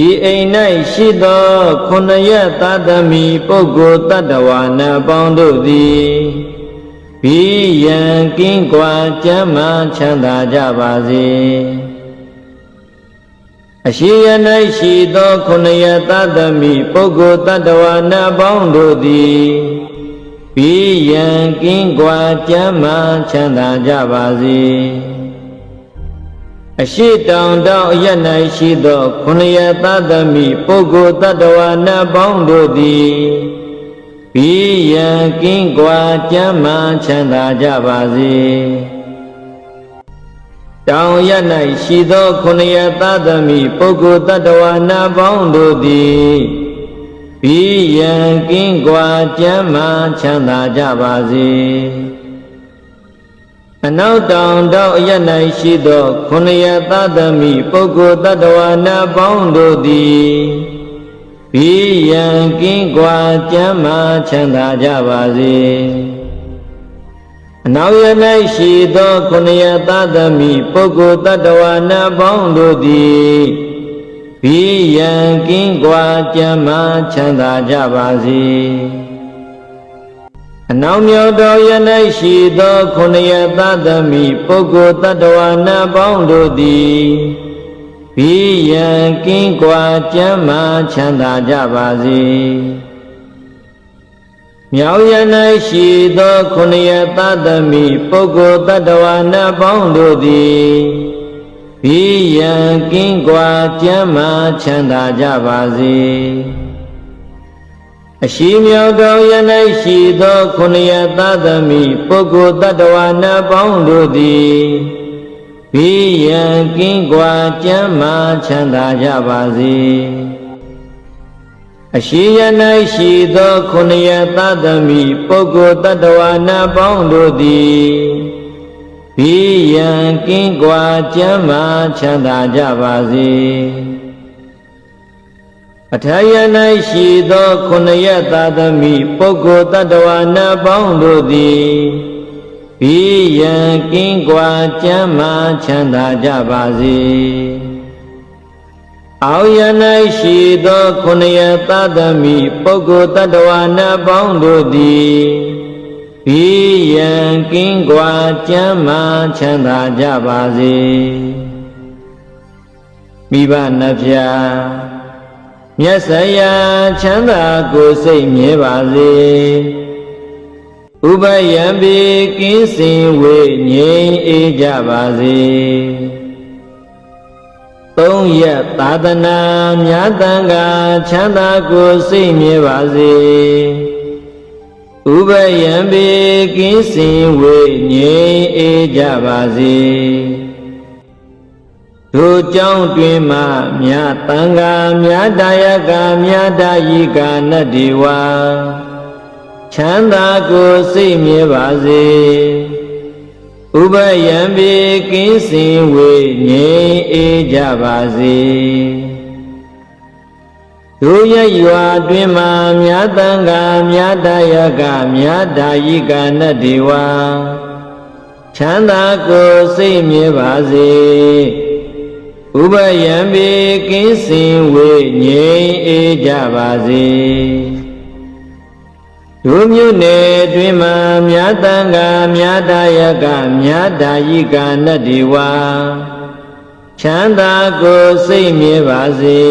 ဤအိမ်၌ရှိသောခုနှစ်ရက်သားသမီးပုဂ္ဂိုလ်တတ္တဝါနှင့်ပေါင်းတို့သည်ဘိယံကင်းကွာကျမ်းမာချမ်းသာကြပါစေအရှိယ၌ရှိသောခုနှစ်ရက်သားသမီးပုဂ္ဂိုလ်တတ္တဝါနှင့်ပေါင်းတို့သည်ဘိယံကင်းကွာကျမ်းမာချမ်းသာကြပါစေအရှိတောင်တောင်အရ၌ရှိသောခုနှစ်ရက်သားသမီးပုဂ္ဂိုလ်တတ္တဝါနှင့်ပေါင်းတို့သည်ဘိယံကင်းကွာကျမ်းမာချမ်းသာကြပါစေတောင်ရ၌ရှိသောခုနှစ်ရက်သားသမီးပုဂ္ဂိုလ်တတ္တဝါနှင့်ပေါင်းတို့သည်ဘိယံကင်းကွာကျမ်းမာချမ်းသာကြပါစေအနောက်တောင်တောင်အရ၌ရှိသောခုနှစ်ရက်သားသမီးပုဂ္ဂိုလ်တတ္တဝါနှင့်ပေါင်းတို့သည်ဘိယံကင်းကွာကျမ်းမာချမ်းသာကြပါစေအနောက်ရ၌ရှိသောခုနှစ်ရက်သားသမီးပုဂ္ဂိုလ်တတ္တဝါနှင့်ပေါင်းတို့သည်ဘိယံကင်းကွာကျမ်းမာချမ်းသာကြပါစေအနောက်မြောက်တော်ရ၌ရှိသောခုနှစ်ရက်သားသမီးပုဂ္ဂိုလ်တတ္တဝါနှင့်ပေါင်းတို့သည်ဘိယံကင်းကွာကျမ်းမာချမ်းသာကြပါစေမြောက်ရ၌ရှိသောခုနှစ်ရက်သားသမီးပုဂ္ဂိုလ်တတ္တဝါနှင့်ပေါင်းတို့သည်ဘိယံကင်းကွာကျမ်းမာချမ်းသာကြပါစေအရှိမြောက်တော်ရ၌ရှိသောခုနှစ်ရက်သားသမီးပုဂ္ဂိုလ်တတ္တဝါနှင့်ပေါင်းတို့သည်ဘိယံကင်းကွာကျမ်းမာချမ်းသာကြပါစေအရှိယ၌ရှိသောခုနှစ်ရက်သားသမီးပုဂ္ဂိုလ်တတ္တဝါနှင့်ပေါင်းတို့သည်ဘိယံကင်းကွာကျမ်းမာချမ်းသာကြပါစေအထာယ၌ရှိသောခုနှစ်ရက်သားသမီးပုဂ္ဂိုလ်တတ္တဝါနှင့်ပေါင်းတို့သည်ဘိယံကင်းကွာကျမ်းမာချမ်းသာကြပါစေအောက်ရ၌ရှိသောခုနှစ်ရက်သားသမီးပုဂ္ဂိုလ်တတ္တဝါနှင့်ပေါင်းတို့သည်ဘိယံကင်းကွာကျမ်းမာချမ်းသာကြပါစေမိဘနှစ်ဖြာမြတ်စွာရာချမ်းသာကိုယ်စိတ်မြဲပါစေဥပယံပိကင်းစင်ဝေငြိမ်းအေးကြပါစေသုံးရက်သာသနာမြတ်တန်ခါချမ်းသာကိုယ်စိတ်မြဲပါစေဥပယံပိကင်းစင်ဝေငြိမ်းအေးကြပါစေတို့ကြောင့်တွင်မှမြတ်တန်ခါမြတ်တာယကမြတ်တာယိကနတ္တိဝါချမ်းသာကိုယ်စိတ်မြဲပါစေဥပယံပိကင်းစင်ဝေငြိမ်းအေးကြပါစေတို့ရရွာတွင်မှမြတ်တန်ခါမြတ်တာယကမြတ်တာယိကနတ္တိဝါချမ်းသာကိုယ်စိတ်မြဲပါစေဥပယံပိကင်းစင်ဝေငြိမ်းအေးကြပါစေတို့မြို့နယ်တွင်မှမြတ်တန်ခါမြတ်တာယကမြတ်တာယိကနတ္တိဝါချမ်းသာကိုယ်စိတ်မြဲပါစေ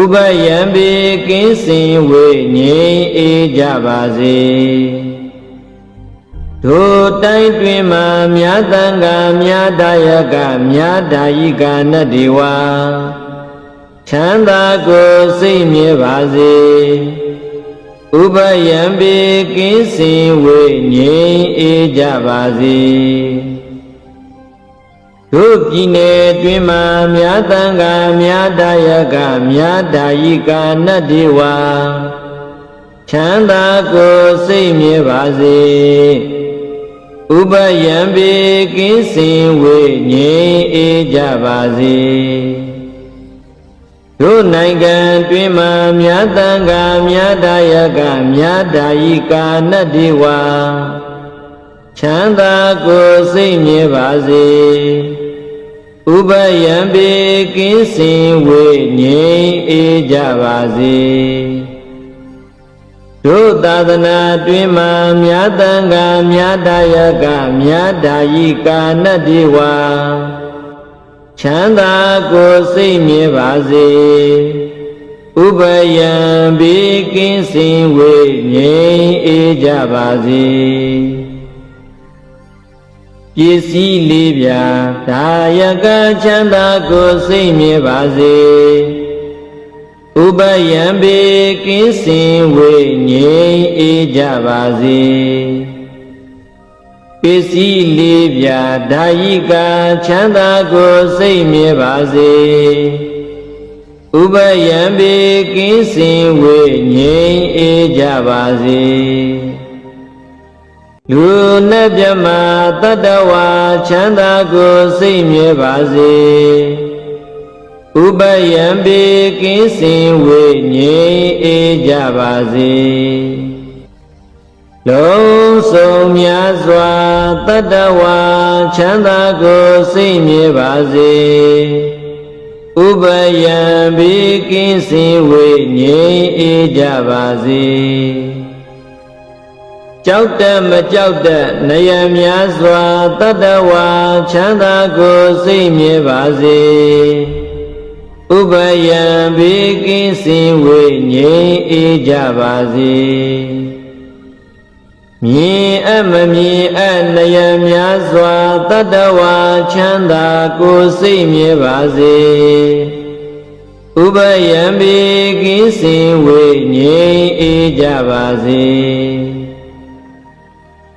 ဥပယံပိကင်းစင်ဝေငြိမ်းအေးကြပါစေတို့တိုင်းတွင်မှမြတ်တန်ခါမြတ်တာယကမြတ်တာယိကနတ္တိဝါချမ်းသာကိုယ်စိတ်မြဲပါစေဥပယံပိကင်းစင်ဝေငြိမ်းအေးကြပါစေတို့ပြည်နယ်တွင်မှမြတ်တန်ခါမြတ်တာယကမြတ်တာယိကနတ္တိဝါချမ်းသာကိုယ်စိတ်မြဲပါစေဥပယံပိကင်းစင်ဝေငြိမ်းအေးကြပါစေတို့နိုင်ငံတွင်မှမြတ်တန်ခါမြတ်တာယကမြတ်တာယိကနတ္တိဝါချမ်းသာကိုယ်စိတ်မြဲပါစေဥ ဥပယံပေကင်းစင်ဝေငြိမ်းအေးကြပါစေတို့သာသနာတွင်မှာမြတ်တန်ခါမြတ်တယကမြတ်တာယိကာနတ္တိဝါချမ်းသာကိုစိတ်မြဲပါစေဥပယံဘေးကင်းစင်ဝေငြိမ်းအေးကြပါစေပစ္စည်းလေးပြာဒါယကချမ်းသာကိုစိတ်မြဲပါစေဥပယံဘေးကင်းစင်ဝေငြိမ်းအေးကြပါစေပစ္စည်းလေးပြာဒါယိကာချမ်းသာကိုစိတ်မြဲပါစေဥပယံဘေကင်းစင်ဝေငြိမ်းအေးကြပါစေလူနဲ့မြမတတ္တဝါချမ်းသာကိုစိတ်မြဲပါစေဥပယံဘေကင်းစင်ဝေငြိမ်းအေးကြပါစေလုံးစုံများစွာတတ္တဝါချမ်းသာကိုစိတ်မြဲပါစေဥပယံဘေကင်းစင်ဝေငြိမ်းအေးကြပါစေကြောက်တတ်မကြောက်တတ်နယံများစွာတတ္တဝါချမ်းသာကိုစိတ်မြဲပါစေဥပယံဘေကင်းစင်ဝေငြိမ်းအေးကြပါစေမြင်အပ်မမြင်အပ်နယံများစွာတတ္တဝါချမ်းသာကိုစိတ်မြဲပါစေဥပယံဘေကင်းစင်ဝေငြိမ်းအေးကြပါစေ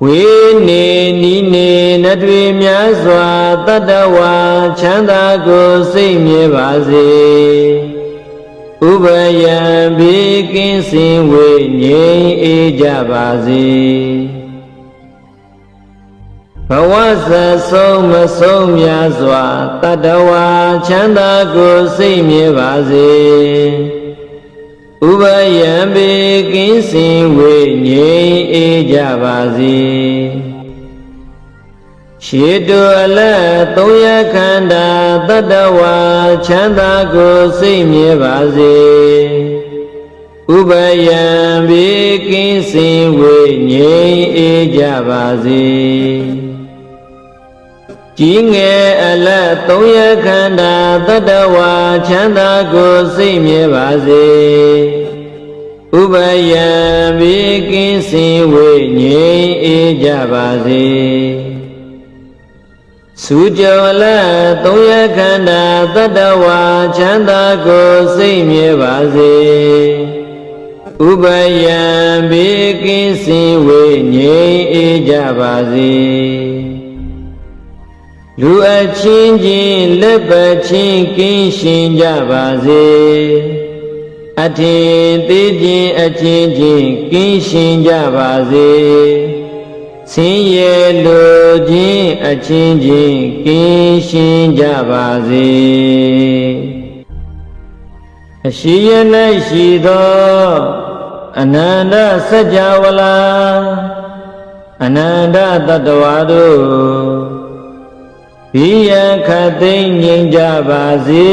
ဝေနေနီးနေနတွေများစွာတတ္တဝါချမ်းသာကိုစိတ်မြဲပါစေဥပယံဘေကင်းစင်ဝေငြိမ်းအေးကြပါစေဘဝဇတ်ဆုံးမဆုံးများစွာတတ္တဝါချမ်းသာကိုစိတ်မြဲပါစေဥပယံဘေကင်းစင်ဝေငြိမ်းအေးကြပါစေရှေတုအလတ်သုံးရခန္ဓာတတ္တဝါချမ်းသာကိုစိတ်မြဲပါစေဥပယံဘေကင်းစင်ဝေငြိမ်းအေးကြပါစေကြီးငယ်အလတ်သုံးရခန္ဓာတတ္တဝါချမ်းသာကိုစိတ်မြဲပါစေဥပယံဘေကင်းစင်ဝေငြိမ်းအေးကြပါစေစုကြောလသုံးရခန္ဓာတတ္တဝါချမ်းသာကိုစိတ်မြဲပါစေဥပယံဘေကင်းစင်ဝေငြိမ်းအေးကြပါစေလူအချင်းချင်းလက်ပတ်ချင်းကင်းရှင်ကြပါစေအထင်သေးခြင်းအချင်းချင်းကင်းရှင်ကြပါစေဆင်းရဲလိုခြင်းအချင်းချင်းကင်းရှင်ကြပါစေအရှိယ၌ရှိသောအနန္တစัจ java လာအနန္တတတ္တဝါတို့ဘိယံခတ်သိမ်းငြိမ်းကြပါစေ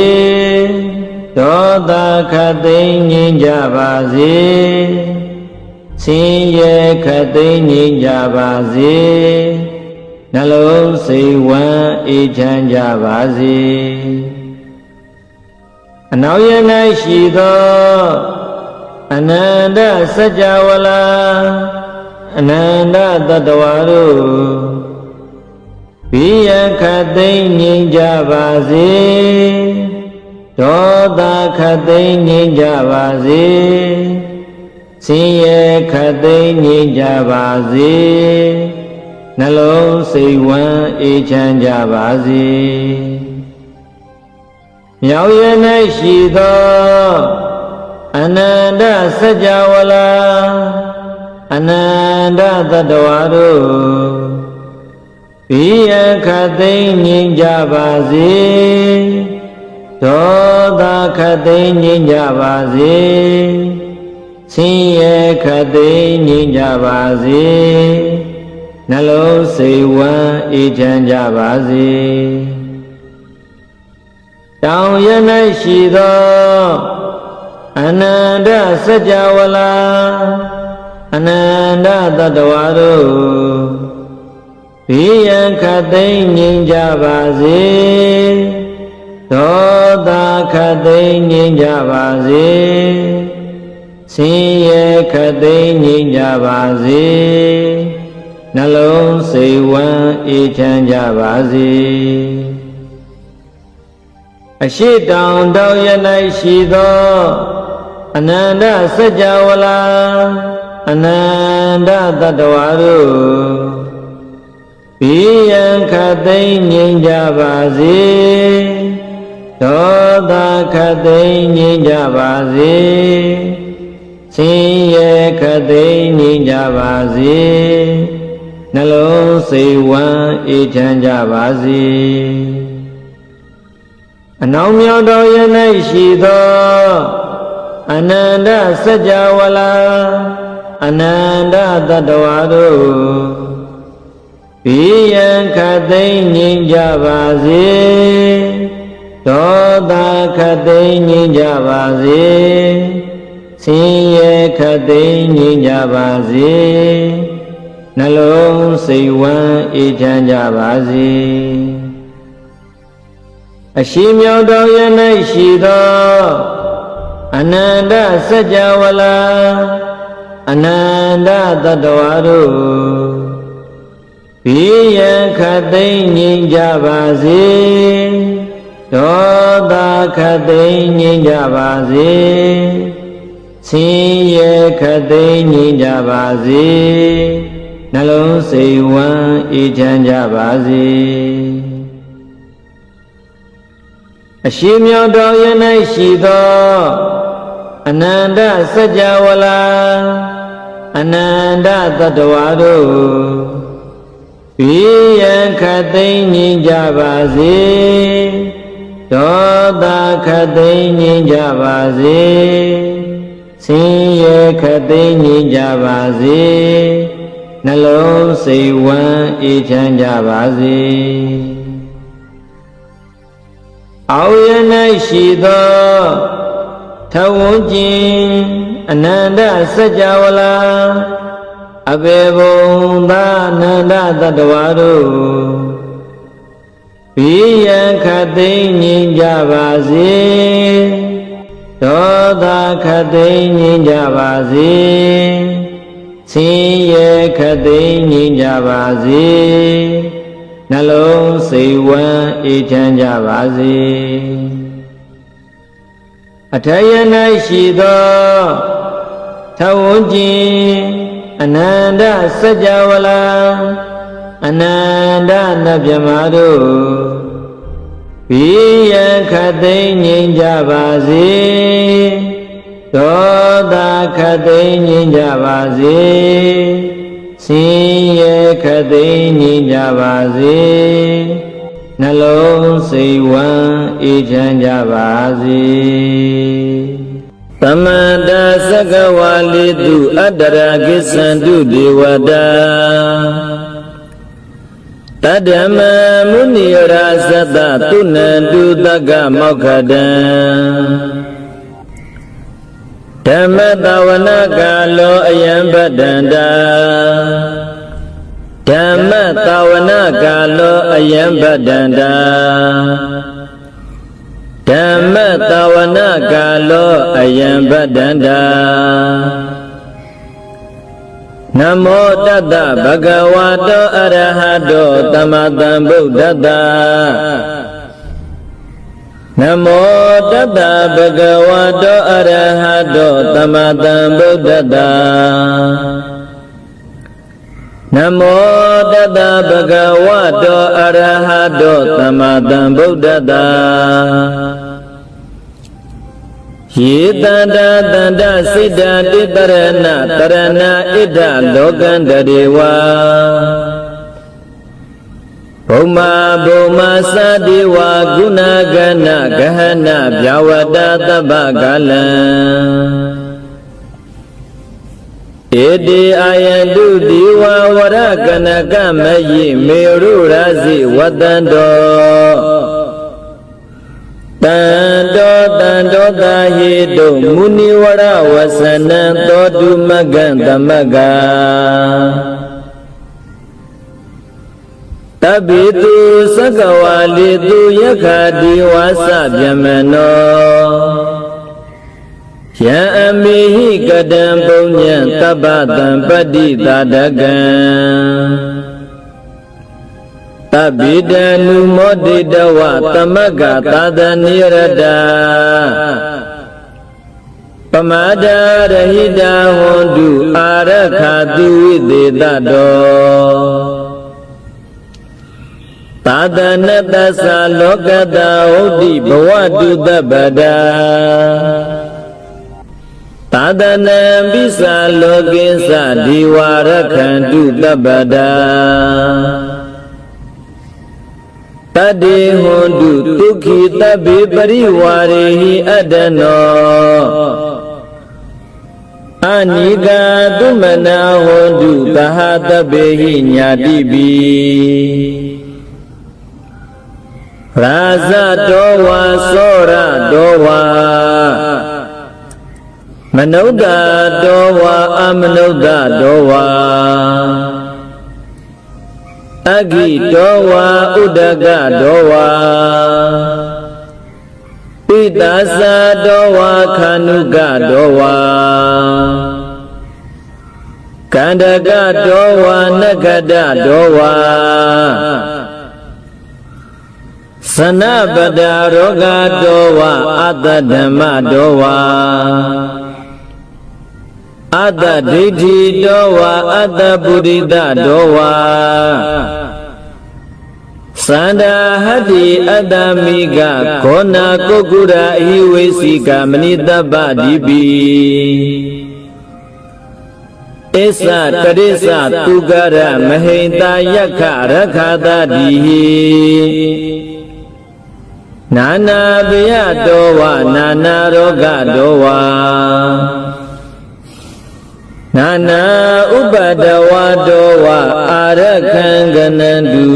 ဒေါသခတ်သိမ်းငြိမ်းကြပါစေဆင်းရဲခတ်သိမ်းငြိမ်းကြပါစေနှလုံးစိတ်ဝမ်းအေးချမ်းကြပါစေအနောက်ရ၌ရှိသောအနန္တစัจ java လာအနန္တတတ္တဝါတို့ဘိယံခတ်သိမ်းငြိမ်းကြပါစေဒေါသခတ်သိမ်းငြိမ်းကြပါစေဆင်းရဲခတ်သိမ်းငြိမ်းကြပါစေနှလုံးစိတ်ဝမ်းအေးချမ်းကြပါစေမြောက်ရ၌ရှိသောအနန္တစัจ java လာအနန္တတတ္တဝါတို့ဘိယံခတ်သိမ်းငြိမ်းကြပါစေဒေါသခတ်သိမ်းငြိမ်းကြပါစေဆင်းရဲခတ်သိမ်းငြိမ်းကြပါစေနှလုံးစိတ်ဝမ်းအေးချမ်းကြပါစေ တောင်ရ၌ရှိသောအနန္တစัจ java လာအနန္တသတ္တဝါတို့ဘိယံခတ်သိမ်းငြိမ်းကြပါစေဒေါသခတ်သိမ်းငြိမ်းကြပါစေဆင်းရဲခတ်သိမ်းငြိမ်းကြပါစေနှလုံးစိတ်ဝမ်းအေးချမ်းကြပါစေအရှိတောင်တောင်ရ၌ရှိသောအနန္တစัจ java လာအနန္တသတ္တဝါတို့ဘိယံခတ်သိမ်းငြိမ်းကြပါစေဒေါသခတ်သိမ်းငြိမ်းကြပါစေဆင်းရဲခတ်သိမ်းငြိမ်းကြပါစေနှလုံးစိတ်ဝမ်းအေးချမ်းကြပါစေအနောင်မြောက်တော်ရ၌ရှိသောအနန္တစัจ java လာအနန္တသတ္တဝါတို့ဘိယံခတ်သိမ်းငြိမ်းကြပါစေဒေါသခတ်သိမ်းငြိမ်းကြပါစေဆင်းရဲခတ်သိမ်းငြိမ်းကြပါစေနှလုံးစိတ်ဝမ်းအေးချမ်းကြပါစေအရှိမြောက်တော်ရ၌ရှိသောအနန္တစัจ java လာအနန္တသတ္တဝါတို့ဘိယံခတ်သိမ်းငြိမ်းကြပါစေဒေါသခတ်သိမ်းငြိမ်းကြပါစေဆင်းရဲခတ်သိမ်းငြိမ်းကြပါစေနှလုံးစိတ်ဝမ်းအေးချမ်းကြပါစေအရှိမြောက်တော်ရ၌ရှိသောအနန္တစัจ java လာအနန္တသတ္တဝါတို့ဘိယံခတ်သိမ်းငြိမ်းကြပါစေဒေါသခတ်သိမ်းငြိမ်းကြပါစေဆင်းရဲခတ်သိမ်းငြိမ်းကြပါစေနှလုံးစိတ်ဝမ်းအေးချမ်းကြပါစေအောက်ရ၌ရှိသောထဝန်းကျင်အနန္တစัจ java လာအဘေဘုံသာအနန္တသတ္တဝါတို့ဘိယံခတ်သိမ်းငြိမ်းကြပါစေဒေါသခတ်သိမ်းငြိမ်းကြပါစေဆင်းရဲခတ်သိမ်းငြိမ်းကြပါစေနှလုံးစိတ်ဝမ်းအေးချမ်းကြပါစေအထယ၌ရှိသောထဝန်းကျင်အနန္တစัจ java လာအနန္တနတ်မြတ်တို့ဘိယံခတ်သိမ်းငြိမ်းကြပါစေဒေါသခတ်သိမ်းငြိမ်းကြပါစေဆင်းရဲခတ်သိမ်းငြိမ်းကြပါစေနှလုံးစိတ်ဝမ်းအေးချမ်းကြပါစေသမန္တသက္ကဝါလိတုအတ္တရာကိစ္ဆန္တုဒေဝတာတတ္တမမုနိယရာသတ္တသုဏန္တုတက္ကမောက္ခတံဓမ္မတဝနာကာလောအယံပတ္တန္တာဓမ္မတဝနာကာလောအယံပတ္တန္တာဓမ္မတဝနာကာလောအယံပတ္တန္တာနမောတတ္တဗဂဝတောအရဟတောသမ္မာသမ္ဗုဒ္ဓတ္တနမောတတ္တဗဂဝတောအရဟတောသမ္မာသမ္ဗုဒ္ဓတ္တနမောတတ္တဗဂဝတောအရဟတောသမ္မာသမ္ဗုဒ္ဓတ္တယေတန္တာတန္တစိတ္တတိတရဏတရဏဣဒ္ဓလောကန္တရေဝဘုံမာဘုံမာသတိဝါဂုဏကဏဂဟဏဗျာဝတသဗ္ဗကာလံဧတိအာယန္တုဒီဝဝရကနကမယိမေရုရာဇိဝတ္တန္တောတ Tanto tahidu muniwara wasana todu maganta maga Tabitu sakawalitu yakadi wasa byamano Ya amihi kadam punya tabatan padita dagang Tabidanu modidawa tamaga tadanirada Pamada rahida hondu arakhadu videdado Tadanatasa lokada udi bawadu dabada Tadanam bisa lokinsa diwarakhandu dabada Tadi hondu tukhi tabi pariwarehi adano Anika dumana hondu tahatabehi nyadibi Rasa dowa sora dowa Manauda dowa amnauda dowa Agi dowa udaga dowa Pitasa dowa kanuga dowa Kandaga dowa nagada dowa Sanabada roga dowa atadhamma dowa Ada didi dowa ada burida dowa Sanda hadi ada miga kona kokura hiwesika menita badibi Esa kadesa tugara mahinta yakha rakhada dihi Nana biya dowa nana roga dowa Nana ubadawa dowa arakhanganandu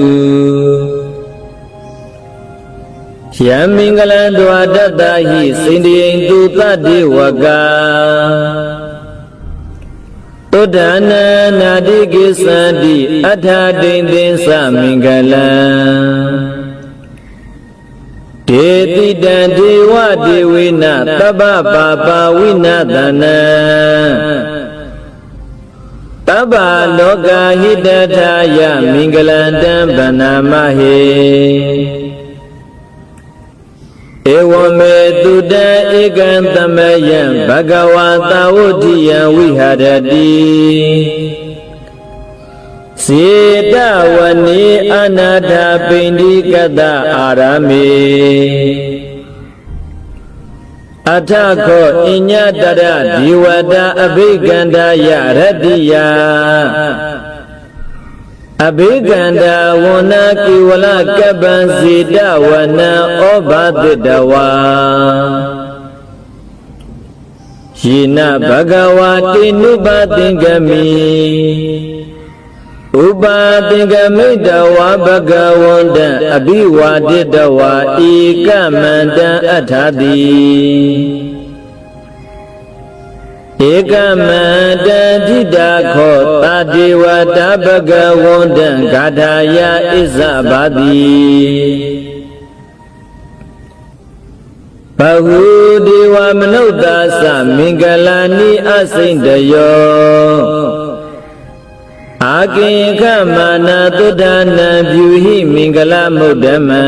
Yamingalandwa dadahi sindiyendu tadiwaga Todana nadigisandi adhadindin samingalan Deti dan dewa dewina taba baba winadana Taba loka hidataya mingalandam banamahe Ewame tuda ikantamayam bhagavata udiya viharati Sidawani anadha pindikata arame Athakho inyatara diwada abhiganda yaradiya Abhiganda wana kiwala kabansida wana obadidawa Shina bhagavati nubatingami Ubatingamitawa bhagavanda abhiwadidawa ikamanda athadi Ekamanda didakho tadewata bhagavanda gadaya isabadi Bahudewa manudasa mingalani asindayo Akinka mana tudana vyuhi mingala mudama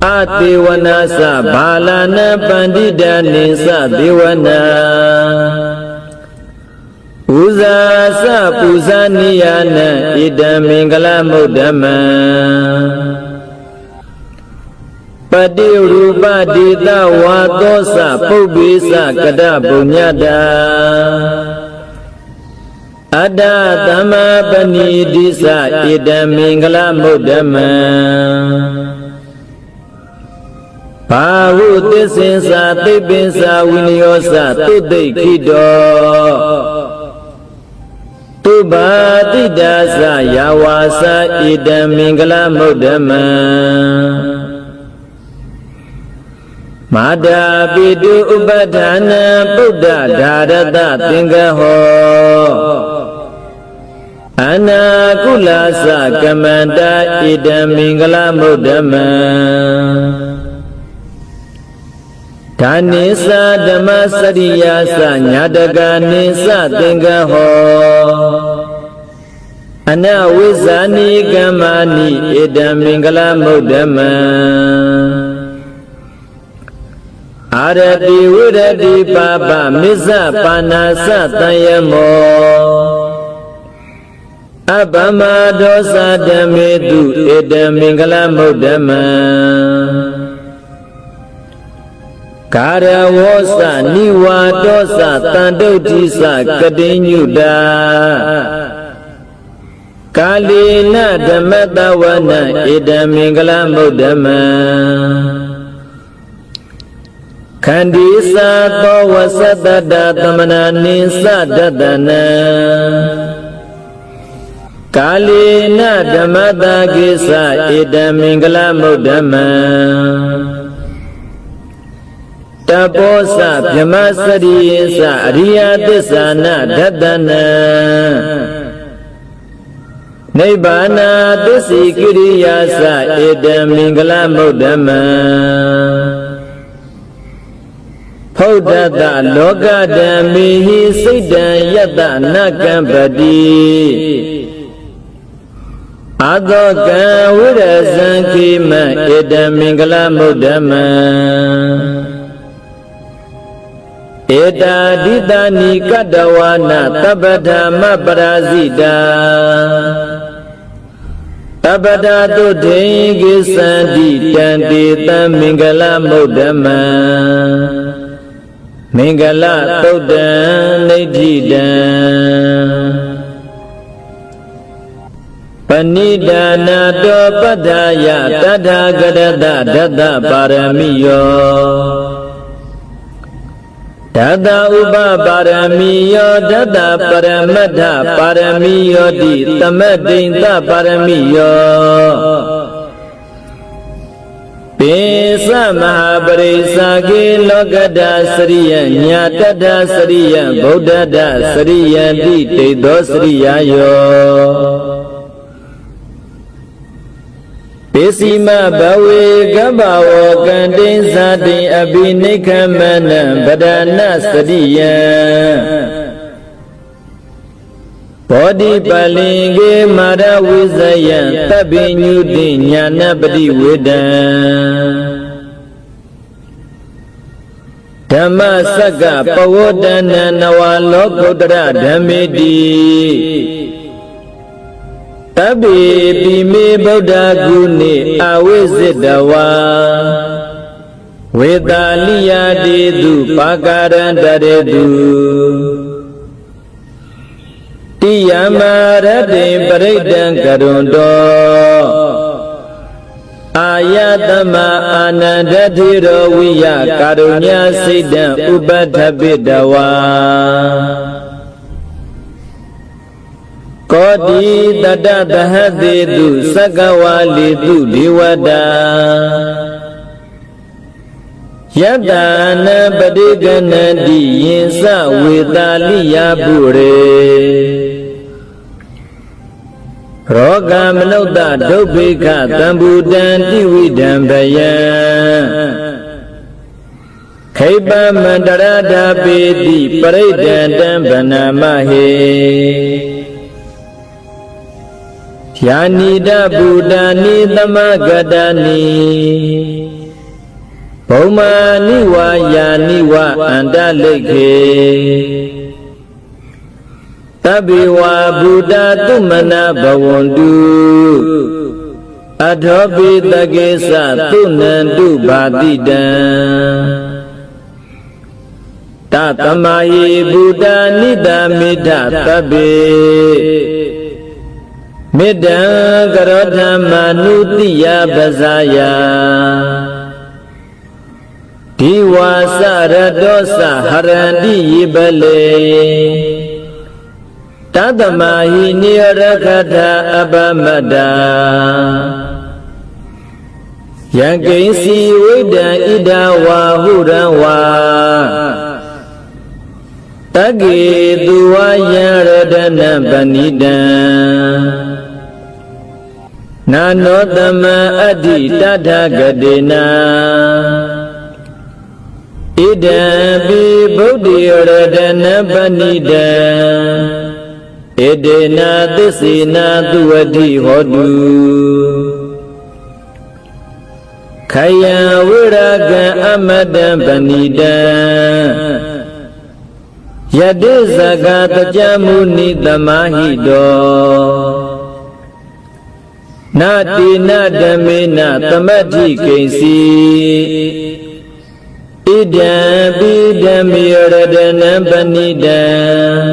Atiwanasa balana pandida nisa diwana Uzasa puzaniyana ida mingala mudama Padirupa dita watosa pubisa kada punyada Ada tama panidisa ida mingala mudama Pahu tisinsa tibinsa winyosa tudaikido Tuba tidasa yawasa ida mingala mudama မာတာပိတုဥပဌာနဗုဒ္ဓဓာရတသင်္ကဟောအနာကုလသကမန္တဣဒံမင်္ဂလမုဒ္ဓမံဓာနိသဓမ္မစရိယာသညာတကနိသသင်္ကဟောအနဝိဇ္ဇာနိကမ္မာနိဣဒံမင်္ဂလမုဒ္ဓမံအာရတိဝိရတိပါပမစ္ဆပါဏာသတံယမောအပမဒောသဓမ္မေတုဣဒံမင်္ဂလမုဒ္ဓမံကာရဝောသနိဝါဒောသတန္တုဋ္ဌိသကတိညုတာကာလေနဓမ္မတဝနဣဒံမင်္ဂလမုဒ္ဓမံခန္ဒီသာသောဝသတ္တတသမနာနိသဒတနံကာလေနဓမ္မတာကိသဣဒံမင်္ဂလမုဒ္ဓမံတပောသဗြမစရိယေသအရိယသစ္စာနဒတနံနိဗ္ဗာနသစ္စိကိရိယာသဣဒံမင်္ဂလမုဒ္ဓမံဖုဒ္ဓတလောကဓမ္မေဟိစိတ်တံယတနကံပတိအသောကံဝိရဇံခိမံဣဒံမင်္ဂလမုဒ္ဓမံဧတာဒိတာနိကတဝါနသဗ္ဗဓမ္မပရာဇိတာသဗ္ဗဓာတုထေကိသန္တိတံတေတံမင်္ဂလမုဒ္ဓမံမင်္ဂလသုတ်တံနိဋ္ဌိတံပဏိဒါနာတောပတ္ထာယတထာဂရတဒတ္တပါရမိယောဒတ္တဥပပါရမီယောဒတ္တပရမတ္ထပါရမီယောတိသမတ္တိန်သပါရမီယောပိသမဟာပရိစ္ဆာကေလောကတစရိယညာတတ္တစရိယဗုဒ္ဓတစရိယတိတေသောစရိယယောပိစီမဘဝေကဗ္ဗဝကံတိဇာတိအဘိနိခမနံဗဒနာစရိယံဘောဓိပလင်ကေမာရဝိဇယံသဗ္ဗညုတိညာနပတိဝေဒံဓမ္မစက္ကပဝတ္တနံနဝလောကုတ္တရဓမ္မေတိတဗ္ဗေပိမေဗုဒ္ဓဂုဏေအဝိဇ္ဇတဝါဝေတာလိယတိတုပါကာရံတရေတုတိယမရတေပရိဒံကရွန်တောအာယတမအာနန္ဒတိရောဝိယကာရုညစိတ်တံဥပဋ္ဌပိတဝါကောတိတတသဟတိတုသက္ကဝါလိတုဒေဝတာယတနာပတိကနန္တိယင်္စဝေတာလိယပုရေရောဂမနုဿဒုဗ္ဗေခတံဘူတံတိဝိဒံဗယံခိပမန္တရဒာပေတိပရိဒံတံဗနာမဟေယာနိဒဗုဒ္ဓာနိသမဂတနိဘုံမာနိဝါယာနိဝအန္တလိခေတဗ္ဗေဝဗုဒ္ဓသုမနာဘဝန္တုအထောပိတကေသသုနန္တုဘာတိတံတသမဟိဗုဒ္ဓနိတမိထသဗ္ဗေမေတ္တံကရောဓမ္မနုတိယပဇာယဒီဝါစရတောသဟရန္တိယိပလေတသမဟိနိရခထအပမတ္တာယ Yang kaisi weda ida wa huran wa Tagi dua yaradana banidan Nanotama adi tadha gadena Ida bi buddhi radana banidan Edena tisina tuwadi hodu Kaya wiraga amadan banidan Yade zagata jamuni tamahido Nati nadamina tamati kaisi Ida bidami radana banidan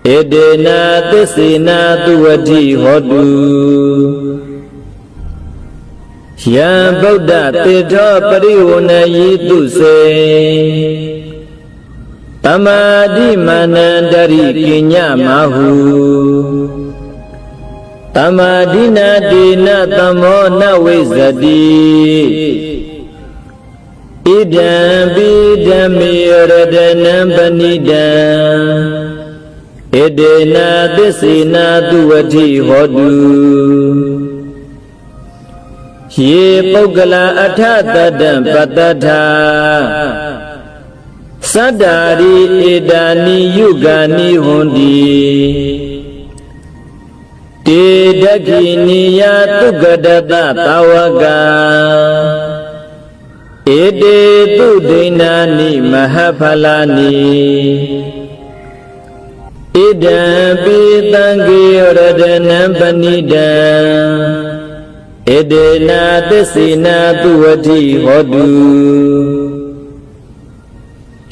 Edena tisina tuwadi hodu Ya Buddha tedha pariyona yitu se Tamadi manandari kinya mahu Tamadina dina tamo na wizadi Idam bidami radana banidan Edena tisina tuwadi hodu Ye Pogala Athatadam Patadha Sadari Edani Yugani Hundi Te Dagini Ya Tugadata Tawaga Ede Tudinani Mahaphalani Idam Bitangi Radana Banidan Edena tisina tuwati hodu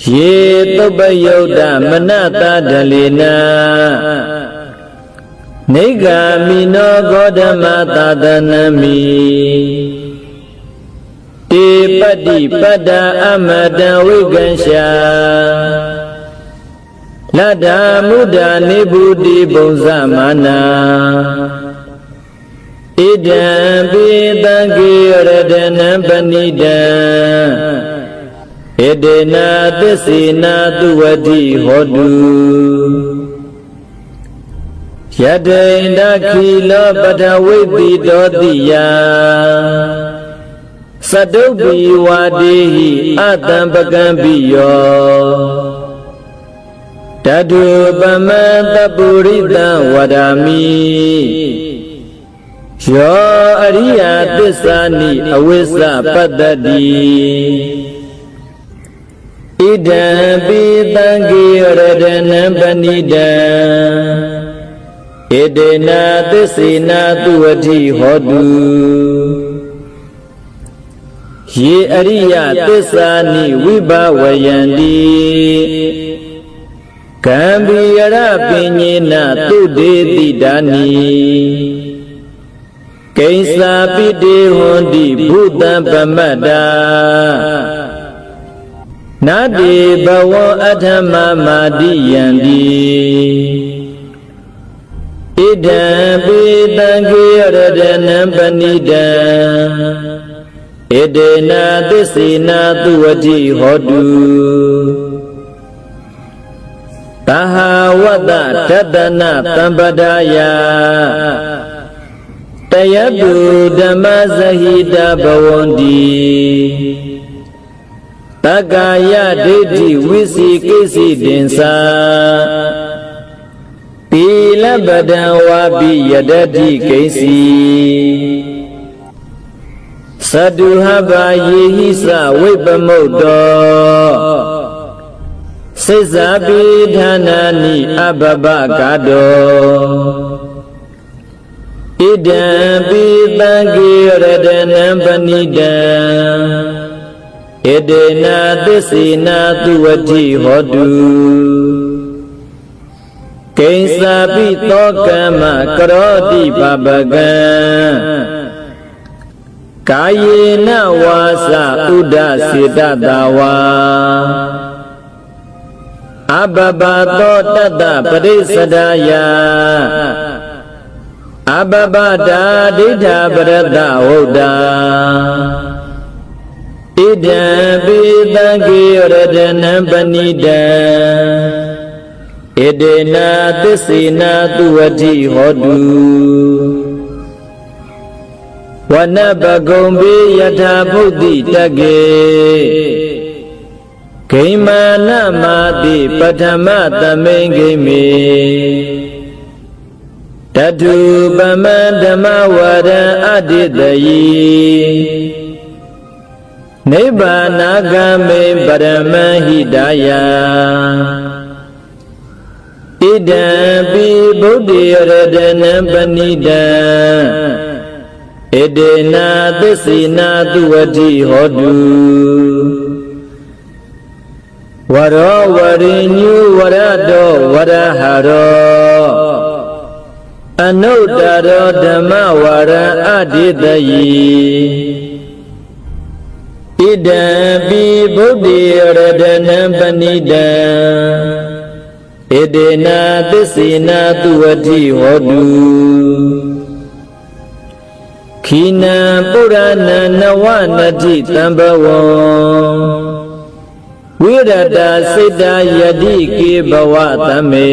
Ye tubayoda manata dalina Nega mino godama tadanami Te padi pada amada wigansha Lada muda nibudi bonzamana Idam bidangi radana banidan Edena tisina tuwadi hodu Yadena kila pada witi dodiya Sadubi wadihi atam bagambiyo Tadu pamanta purita wadami Yo Ariya Tisani Awisa Padadi Idam bidangi radana banidan Edena tisina tuwati hodu Ye Ariya Tisani Vibhavayandi Kambiyara Pinyena Tudeti Dani Kaisa pide hondi bhutan pamada Nadi bawa adhama madiyandi Idam bidangi radana banidan Edena tisina tuwati hodu Tahawata tadana tambadaya Tayadu dhamma zahida bawandi Tagaya dedi wisi kisi densa Pila badan wabi yadadi kisi Saduhaba yehisa wipamodo Sisabi dhanani ababakado Idam bidangi radana banidan Edena tisina tuwati hodu Kaisa pitokama karoti babagan Kayena wasa udasidadawa Ababato tata parisadaya အပပတာဒိဋ္ဌပရတဝုဒ္ဓဣဒံပိသံဃေရတနံပဏိတံဣဒေနာသစ္စေနာသူဝတိဟောတုဝနပကုံပိယထာဗုဒ္ဓိတကေဂိမာနမာတိပထမသမိန်ဂိမေတတုပမဓမ္မဝရံအတ္တိတယိနိဗ္ဗာနာဂမေပရမဟိတယဣဒံပိဗုဒ္ဓေရတနံပဏိတံဣဒေနာသစ္စေနာသူဝတိဟောတုဝရောဝရိညုဝရတောဝရဟရောအနုတ္တရောဓမ္မဝရံအတ္တိတယိဣဒံပိဗုဒ္ဓေရတနံပဏိတံဣဒေနာသစ္စေနာသူဝတိဟောတုခိနံပုရဏံနဝနတိတံဘဝံဝိရတစိတ္တယတိကေဘဝသမေ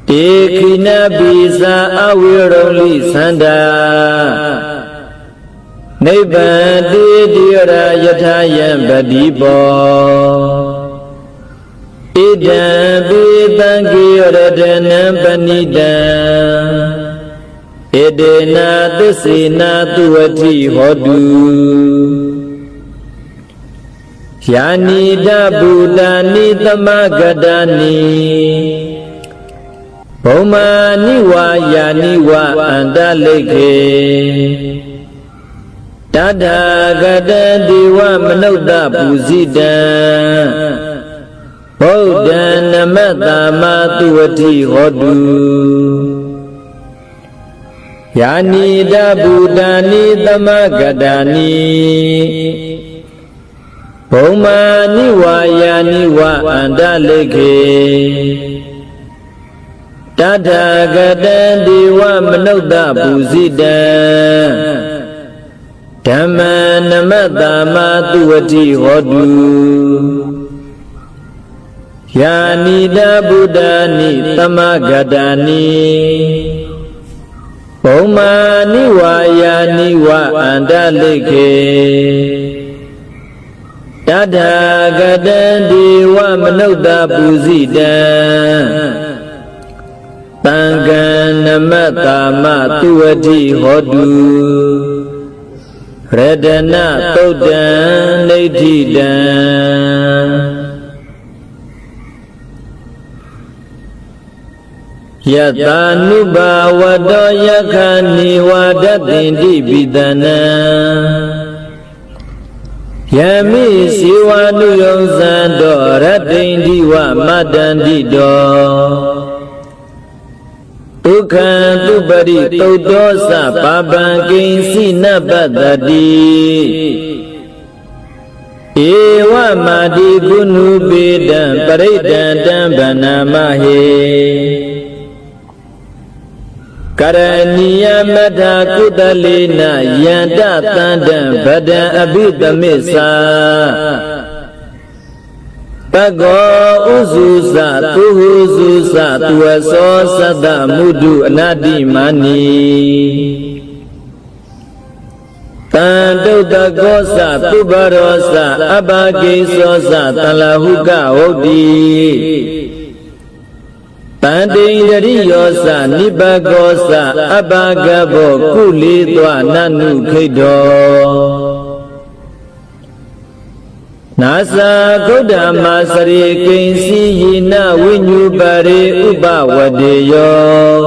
တေခိနပိဇာအဝိရုံလိသန္တာနိဗ္ဗာန်တိတိရယထာယံပတိပောဣဒံပိသံဃေရတနံပဏိတံဣဒေနာသစ္စေနာသူဝတိဟောတုယာနိတဗုဒ္ဓာနိသမဂတာနိဘုံမာနိဝါယာနိဝအန္တလိခေတထာဂတံဒေဝမနုဿပူဇိတံဗုဒ္ဓံနမတ္တမသူဝတိဟောတုယာနိတဗုဒ္ဓာနိသမဂတာနိဘုံမာနိဝါယာနိဝအန္တလိခေတထာဂတံဒေဝမနုဿပူဇိတံဓမ္မနမတ္တမသူဝတိဟောတုယာနိတဗုဒ္ဓာနိသမဂတာနိဘုံမာနိဝါယာနိဝအန္တလိခေတထာဂတံဒေဝမနုဿပူဇိတံသံဃံနမတ္တမသူဝတိဟောတုရတနာသုတ်တံနိဋ္ဌိတံယတာနုဘာဝတောယခာနိဝါဒတိန္တိပိတနံယမိစီဝါနုယုံဇံတောရတ္တိန္တိဝမတ္တန္တိတောဒုက္ခံသူပရိသုတ်တောသပါပံကိဉ္စီနပတ္တိဧဝမာတိကုဏုပေတံပရိဒံတံဗနာမဟေကရဏီယမထာကုတလေနယန္တသန္တံဗဒံအဘိဓမစ္စာတကောဥစုသသူဟုစုသသူအစောသတ္တမုဒုအနတ္တိမာနိတံတုတ်တကောသသူဘရောသအဘဂိသောသတလဟုကဟုတ်တိတန်တိန္ဒရိယောသနိဘကောသအဘဂဘောကုလေသွာနနုခိတောနာသာဂုဒ္ဓမာစရိကိဉ္စီယိနဝိညုပရိဥပဝတေယော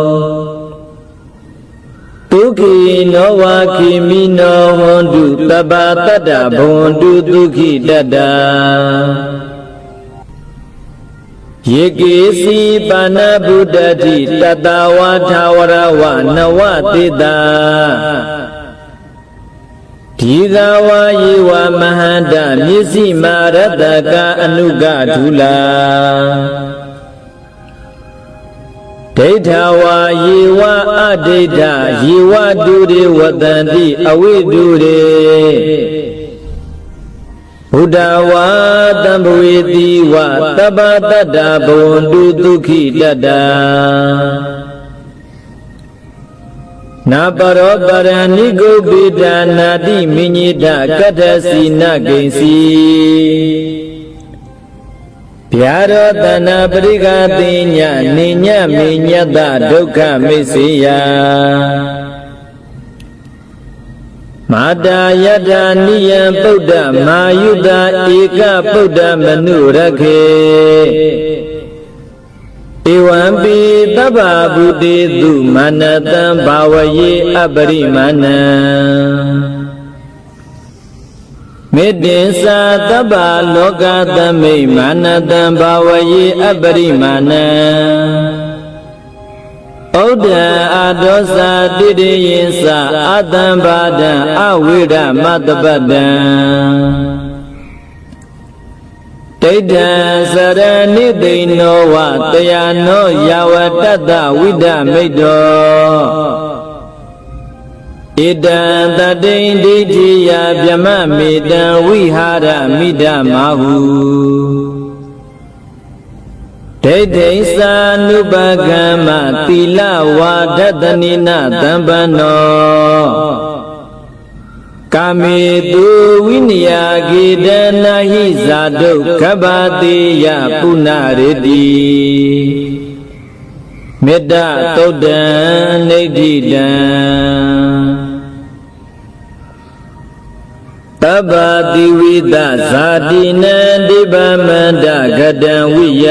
ဒုက္ခိနောဝါခိမိနောဟွန်တုတပ္ပတတ္တဘွန်တုဒုက္ခိတတ္တယေကေစီပါဏဗုဒ္ဓတိတတဝါထာဝရဝနဝတိတာဒီဃဝါယေဝမဟန္တမျက်စိမာရတကအနုကဒုလာဒ ဒိဋ္ဌဝါယေဝအဒိဋ္ဌယေဝတုရေဝတန္တိအဝိတုရေဘုဒ္ဓဝါတံဘဝေတိဝတပ္ပတတ္တဘဝန္တုဒုက္ခိတတ္တနာပရောပရဏိဂုပိဒာနာတိမိညိတကတ္ထစီနဂိဉ္စီဗျာရောတနာပရိက္ခတိညနိညမိညတဒုက္ခမိစေယမာတာယထာနိယံပုဒ္ဓမာယုတာဧကပုဒ္ဓမနုရခေဧဝံပိသဗ္ဗဗုတေတုမာနတံဘာဝယေအပရိမာဏံမေတ္တင်္စာသဗ္ဗလောကသမိမာနတံဘာဝယေအပရိမာဏံဩဒ္ဓအာဒောစာတိတိယင်္စာအတံဘာဒံအဝိရမတပတံဒိဋ္ဌံစရဏိသိနောဝတယာနောယဝတတ္တဝိဒမိတ္တောဣတံတတိန်ဒိဋ္ဌိယဗျမမေတံဝိဟာရမိဒမဟုဒိဋ္ဌိသာနုပကမ္မသီလဝါဒတနိနသံပနောကာမေတုဝိနယဂေတနာဟိဇာတုကပ္ပတိယပုဏ္ဏရေတိမေတ္တသုတ်တံနေဋ္ဌိတံတပ္ပတိဝိသဇာတိနံဒီဗမန္တဂတံဝိယ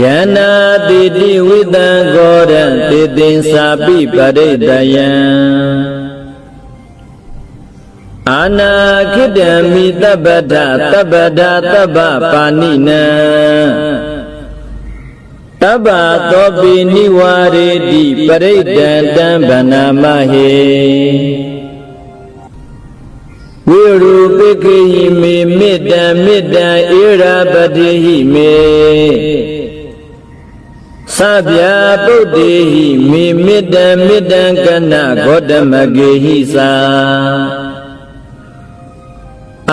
ယနာတိတိဝိတံဂောရံတေသင်္စာပိပရိတယံအာနာခိတံမိတပ္ပဒသဗ္ဗဒသဗ္ဗပါဏိနံတပ္ပသောပိနိဝရေတိပရိတံတံဗနာမဟေဝိရုပိခိမေမေတ္တံမေတ္တံဧရာပတိဟိမေသဗျာပုတ္တိဟိမေမေတ္တံမေတ္တံကနဂေါတမဂေဟိသာ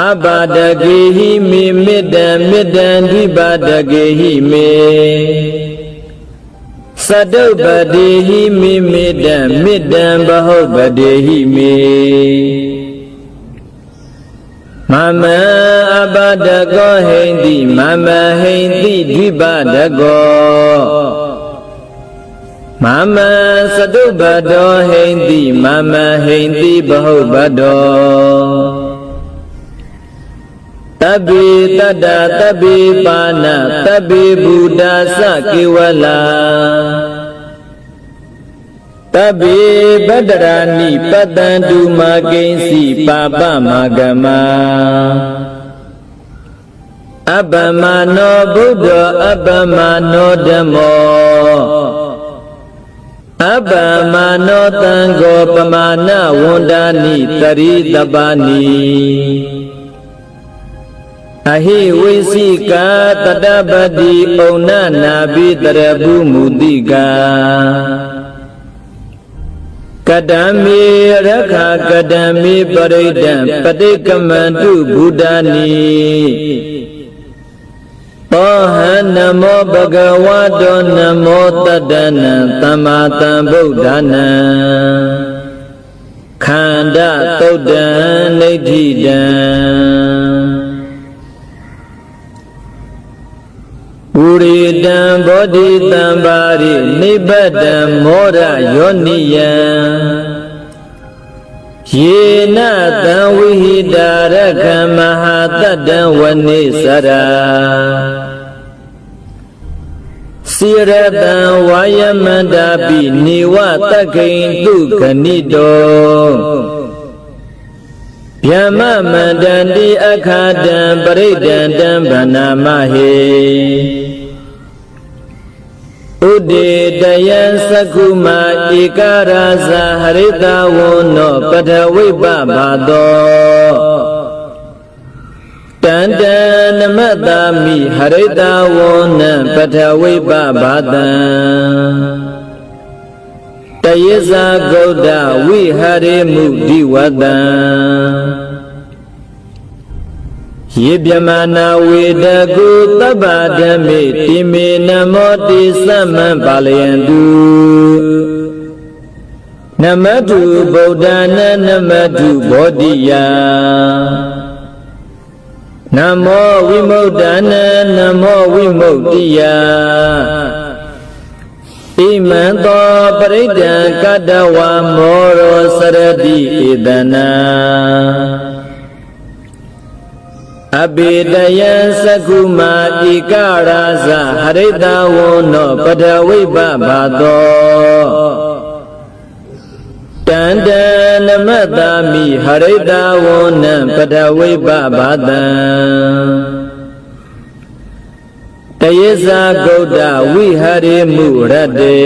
အပါဒကေဟိမေမေတ္တံမေတ္တံဒိပါဒကေဟိမေသတုပတိဟိမေမေတ္တံမေတ္တံဘဟုပတိဟိမေမမအပဒကောဟိန္တိမမဟိန္တိဒိပဒကောမမသတုပတောဟိန္တိမမဟိန္တိဘဟုပတောတဗ္ဗေတတ္တတဗ္ဗေပါဏတဗ္ဗေဘုဒ္ဓသကေဝလာတဗ္ဗေပတ္တရာနိပတ္တံတုမာကိဉ္စီပါပမဂမအပ္ပမနောဗုဒ္ဓအပ္ပမနောဓမ္မောအပ္ပမနောသံဃောပမာဏဝန္ဒာနိတရိတပါနိအဟိဝိသိကာတတပတိဩနနာဘိတရပုမုတိကာကတံမေရခာကတံမေပရိဒံပတိကမန္တုဘုဒ္ဓနိသောဟံနမောဘဂဝတောနမောတတ္တနံသမ္မာသမ္ဗုဒ္ဓနာခန္ဓာသုတ်တံနေဋ္ဌိတံပုရိတံဘောဓိတံပါရိနိဗ္ဗတံမောရယောနိယံယေနတံဝိဟိတာရခမဟာတတံဝနိစရာစိရတံဝါယမန္တာပိနေဝတခိန်တုခဏိတောဗျမမန္တန္တိအခါတံပရိဒန္တံဗနာမဟေဥဒေတယံသကုမာဧကရာဇာဟရိတဝန္နောပထဝိပဘာသော Tanda namadami harita wona patawe babada Tayeza goda vihare mudiwada Yebyamana vedagu tabadame time namoti samambalayandu Namadu bodhana namadu bodhiya Namo vimodana namo vimodiya Imanto parida kadawa moro saradi idana Abhidaya sakuma ikarasa harita wono padawipa bhato Tanda namadami harita wona padawipa bhata Tayesa goda vihare murade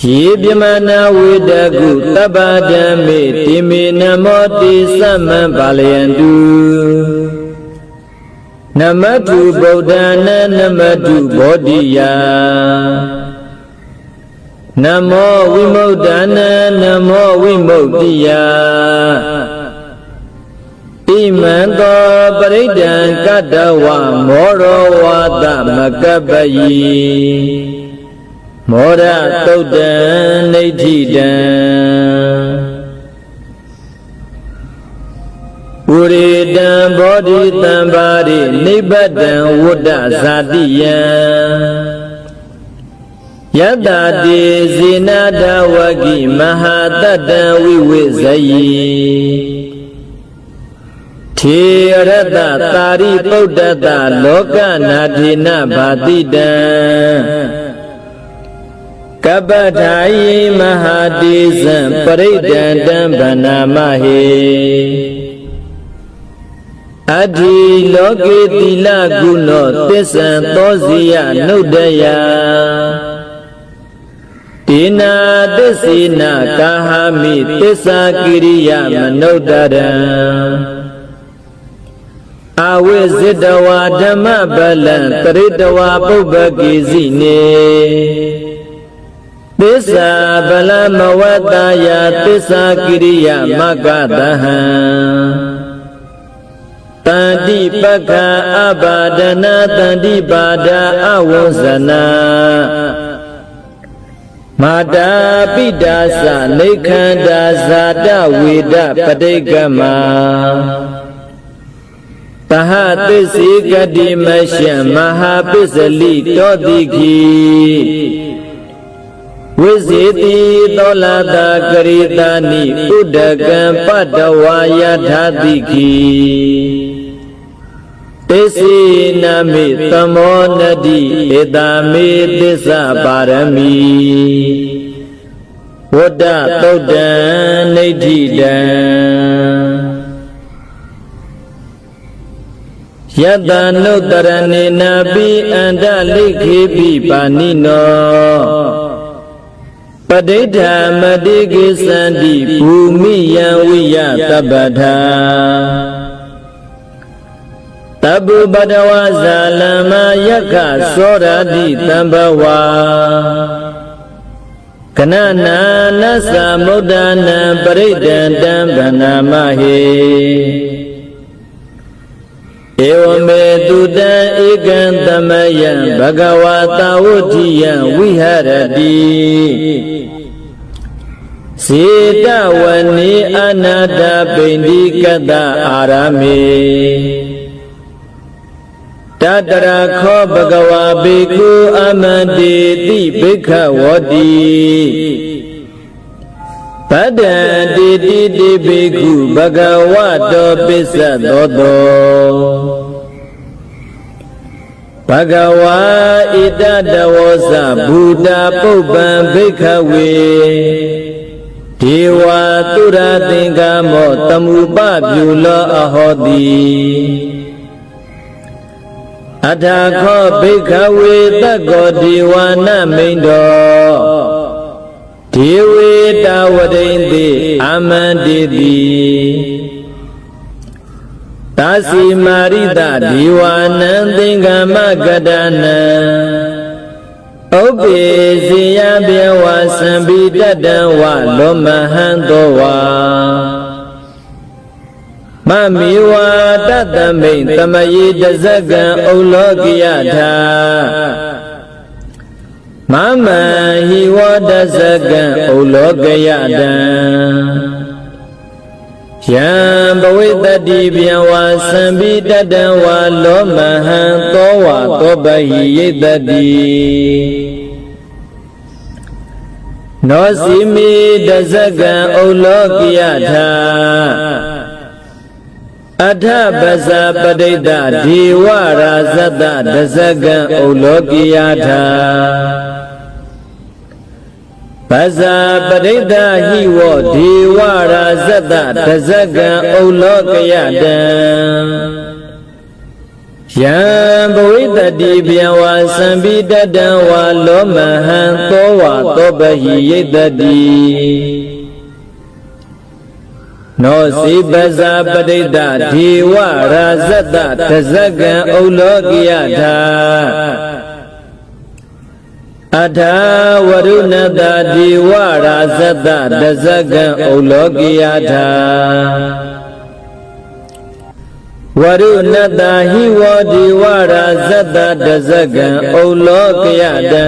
Yebyamana vedagu tabadame time namoti samambalayandu Namadu bodhana namadu bodhiya Namo vimodana namo vimodiya Imanto parida kadawa moro wada makabayi Mora taudan nejidan Uridan bodhitan bari nibadan wuda sadiyan Yada de zinada wagi mahadada vivizayi Tirada tari paudada loka nadhina bhatida Kabadhayi mahadizam paridandam banamahe Adhi loke tila guno tisan toziya nudaya Tina tisina kahami tisa kiriya manodara Awizidawa dhamma balan taridawa pubhagizine Tisa bala mawadaya tisa kiriya magadahan Tandi pakha abadana tandi bada awazana Mada pidasa nekhanda zada veda padegama Taha tisi kadimasya mahapisali todiki Visiti tolada karitani udagam padawaya dhadiki Tisi nami tamo nadi edami tisa parami Wada taudan nejidan Yadanu tarani nabi anda likhi pipanino Padedha madigi sandi bhumi yang viya tabadha Tabu badawa zalama yaka soradi tambawa Kanana nasa mudana paridandam banamahe Evame duda ikantamaya bhagavata ujiya viharati Sita vani anada pindikata arame Tadara kho bhagava bhikkhu amanditi bhikkhawati Padanditi bhikkhu bhagavato pisadoto Bhagava idadawosa buddha pubbam bhikkhawe Dewa turatingamo tamupabhyulo ahoti Adakho bhikkhawe takko dewana mindo Dewe tawadindi amanditi Tasi marita diwana tingkama kadana Obe siya biawa sambidada wa lomahantowa Mamiwa tatami tamayi dazaga ulogiyata Mama hiwa dazaga ulogiyata Yam bawitadi biawa sambidada wa lomahantowa tobahi yedadi Nosimi dazaga ulogiyata Adha basa padida diwara zata dazaga ulogiyata Basa padida hiwo diwara zata dazaga ulogiyata Yam bawitadi biawa sambidada wa lomahantowa tobahi yedadi Nosi basa padida diwara zata dazaga ulogiyata Adha warunada diwara zata dazaga ulogiyata Warunada hiwa diwara zata dazaga ulogiyata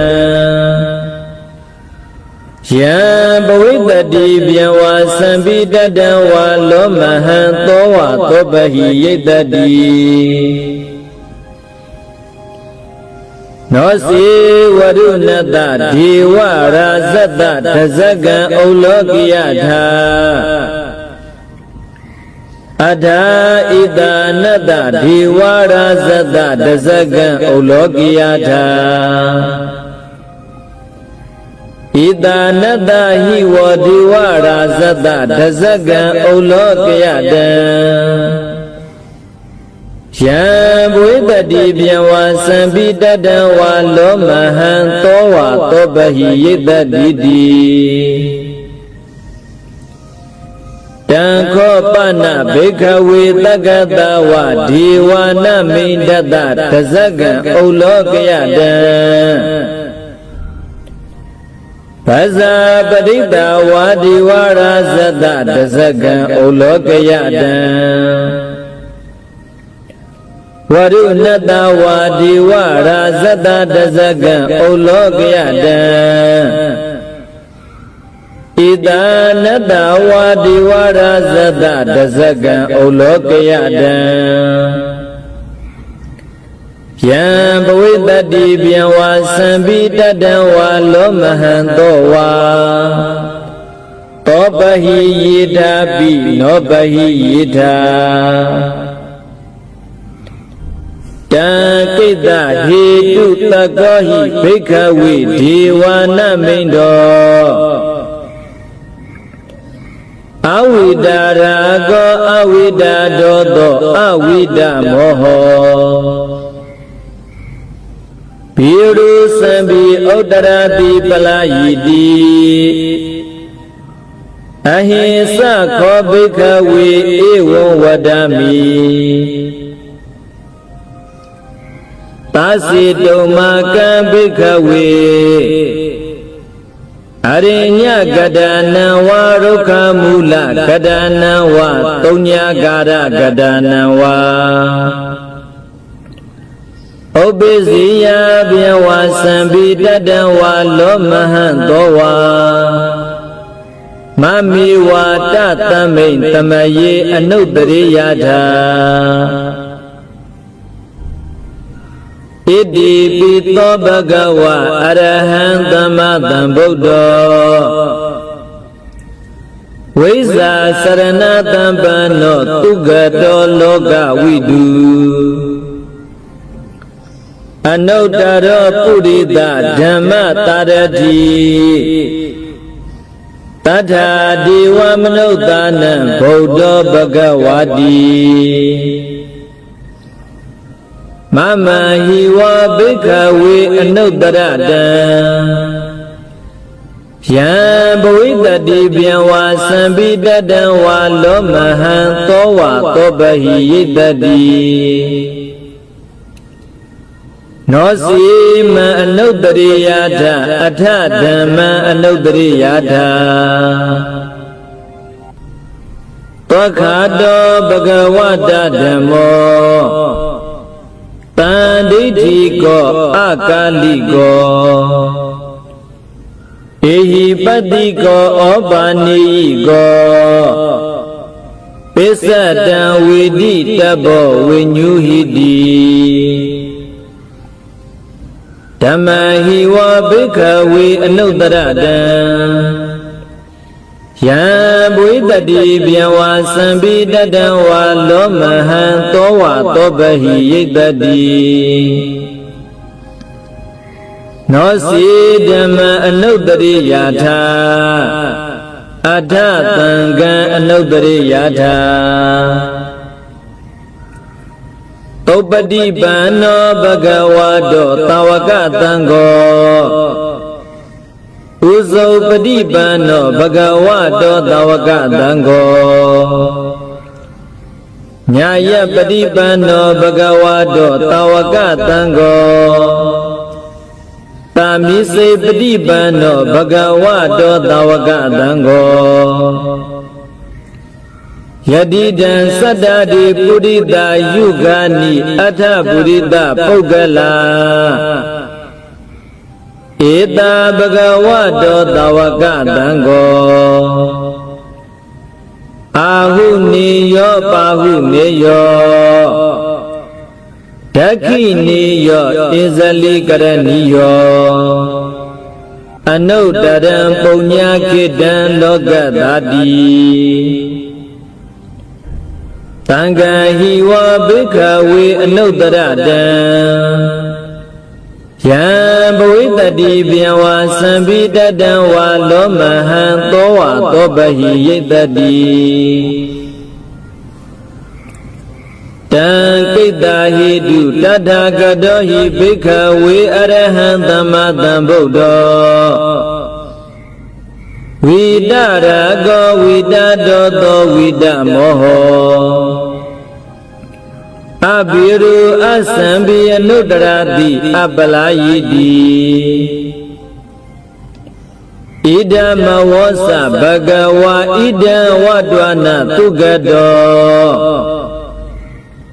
Yam bawitadi biawa sambidada wa lomahantowa tobahi yedadi Nosi warunada diwara zata dazaga ulogiyata Adha idanada diwara zata dazaga ulogiyata Idanada hiwa diwara zata dazaga ulogiyata Yam bawitadi biawa sambidada wa lomahantowa tobahi yedadi Tanko pana bhikhawe tagata wa diwana mindata dazaga ulogiyata Basa padida wa diwara zata dazaga ulogiyata Warunada wa diwara zata dazaga ulogiyata Idanada wa diwara zata dazaga ulogiyata Yam bawitadi biawa sambidada wa lomahantowa Tobahi yedabi nobahi yeda Takita hitu takohi bhikhawe diwana mindo Awidarago awidadodo awidamoho Biru sambi udarati palayidi Ahisa ko bhikhawe ewa wadami Tasi domaka bhikhawe Arinya gadana wa rukha mula gadana wa Tunya gara gadana wa Obeziya biawa sambidada wa lomahantowa Mami wa tatame tamaye anudariyata Idi pito bhagawa arahantamadam buddha Visa saranatam pano tugato loka vidu Anuttara purita dhamma tarati Tadha diva manuttanam buddha bhagavati Mama hiwa bhikhawe anuttarata ယံဘဝိတတိပြန်ဝါသံပိတတံဝါလောမဟံသောဝါသောပဟိယိတတိနောစီမံအနုတ္တရိယာထအထဓမ္မံအနုတ္တရိယာထသောခါတောဘဂဝတဓမ္မောတန်ဒိဋ္ဌိကောအကာလိကောဧဟိပတ္တိကောဩပါနိကောပိစ္ဆတံဝေတိတဘောဝိညုဟိတိဓမ္မဟိဝဘိက္ခဝေအနုတ္တရတံယံဘဝိတတိပြန်ဝါသံပိတတံဝါလောမဟံသောဝါသောပဟိယိတတိနောစီဓမ္မအနုတ္တရိယာထအထသံဃံအနုတ္တရိယာထသုပတိပန္နောဘဂဝါတောသာဝကသံဃောဥဇုပတိပန္နောဘဂဝါတောသာဝကသံဃောညာယပတိပန္နောဘဂဝါတောသာဝကသံဃောတာမိစေပတိပန္နောဘဂဝါတောသာဝကသံဃောယတိတံသတ္တတိပုရိတာယုဂာနိအထပုရိသပုဂ္ဂလာဧတာဘဂဝတောသာဝကသံဃောအာဟုနိယောပါဟုနေယောဒက္ခိနိယောဣဇလိကရဏီယောအနုတ္တရံပုညခိတံလောကသာတိသံဃာဟိဝဘိက္ခဝေအနုတ္တရတံယံဘဝိတတိပြန်ဝါသံပိတတံဝါလောမဟံသောဝါသောပဟိယိတတိတံကိတ္တာဟိတုတထာဂတောဟိဘိက္ခဝေအရဟံသမ္မာသမ္ဗုဒ္ဓောဝိတရကောဝိတတောသောဝိတမောဟောအဘိရုအသံပိအနုတ္တရတိအပလာယိတိဣဒမဝောစဘဂဝါဣဒံဝတ္တဝနာသုဂတော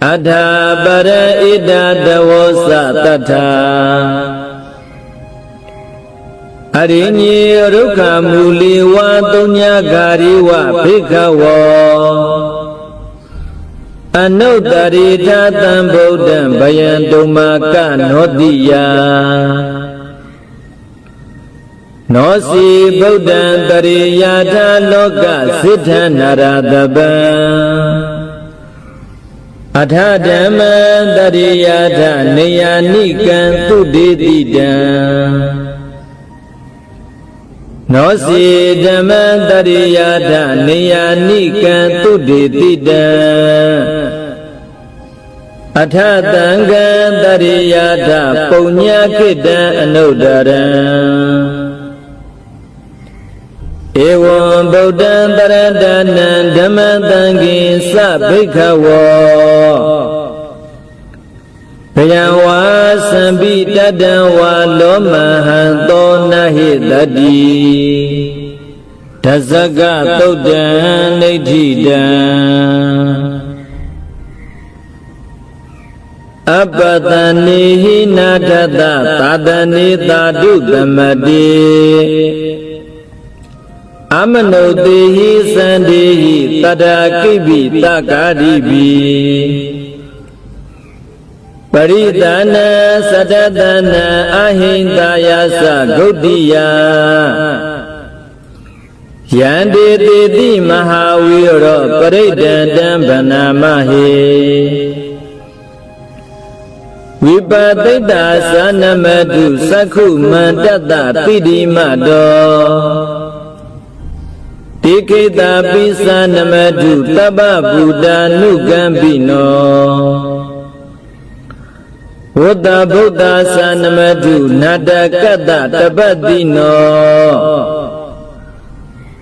အထာပရဣဒတဝောစတထာအရိညေရုက္ခမူလီဝါတုညဂာရိဝဘိက္ခဝောအနုတ္တရိထာတံဗုဒ္ဓံဗယံတုမကနောတိယနောစီဗုဒ္ဓံတရိယာထာလောကစိထနာရတပံအထဓမ္မံတရိယာထနေယာနိကံသုတေတိတံနောစီဓမ္မံတရိယာထနေယာနိကံသုတေတိတံအထသံဃံတရိယာထပုညခိတံအနုတ္တရံဧဝံဗုဒ္ဓံတရတနံဓမ္မသံဃိသဘိက္ခဝောဘယံဝါသံပိတတံဝါလောမဟံသောနဟိတတိဒဇကသုတ်တံနိဋ္ဌိတံအပတနိဟိနာထတသာတနိသာတုသမတိအမနုတေဟိသန္တိဟိတတကိပိတကာရိပိပရိသနာသတတနာအဟိန္တာယသဂုတ်တိယယန္တေတိတိမဟာဝိရောပရိဒံတံဗနာမဟိဝိပသိတ္တသာနမတုသက္ခုမန္တတပိတိမတောတိခိတာပိသနမတုတပ္ပဗုဒ္ဓ ानु ကံပိနောဝတ္တဗုဒ္ဓသာနမတုနာတကတ္တတပတ္တိနော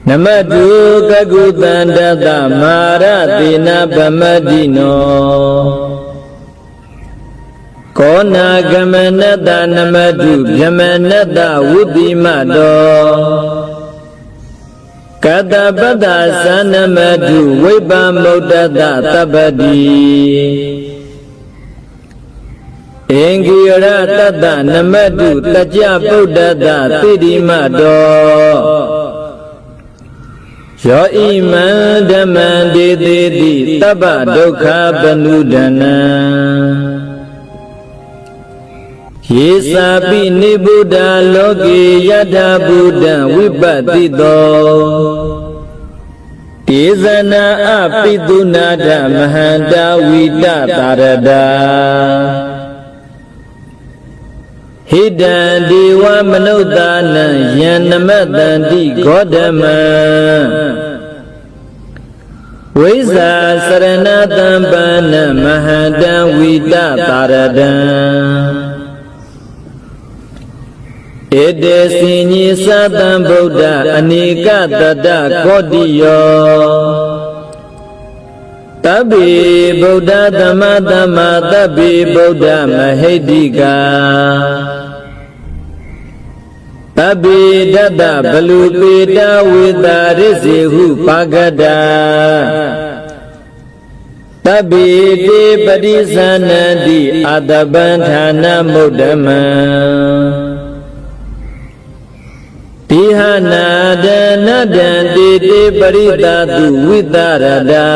Namadu Kagutandata Maratina Pamadino Kona Gamanata Namadu Yamanata Udimado Katapada Sanamadu Vibamodata Tabadi Engiyara Tata Namadu Taja Buddhata Tidimado Yo iman dhaman didi taba dukha banudana Yesapi ni Buddha loki yadha Buddha vipatito Tizana apidunada mahanda vita tarada Hidan diwa manudana yanamadanti godama Visa saranatambana mahadan vita taradan Ede sinyi satam Buddha anika tada kodiyo Tabi Buddha dhamma dhamma tabi Buddha mahedika Tabi dada balupita vidarisehu pagada Tabi di padisanadi adabandhana mudama Tihana dana danti di paritatu vidarada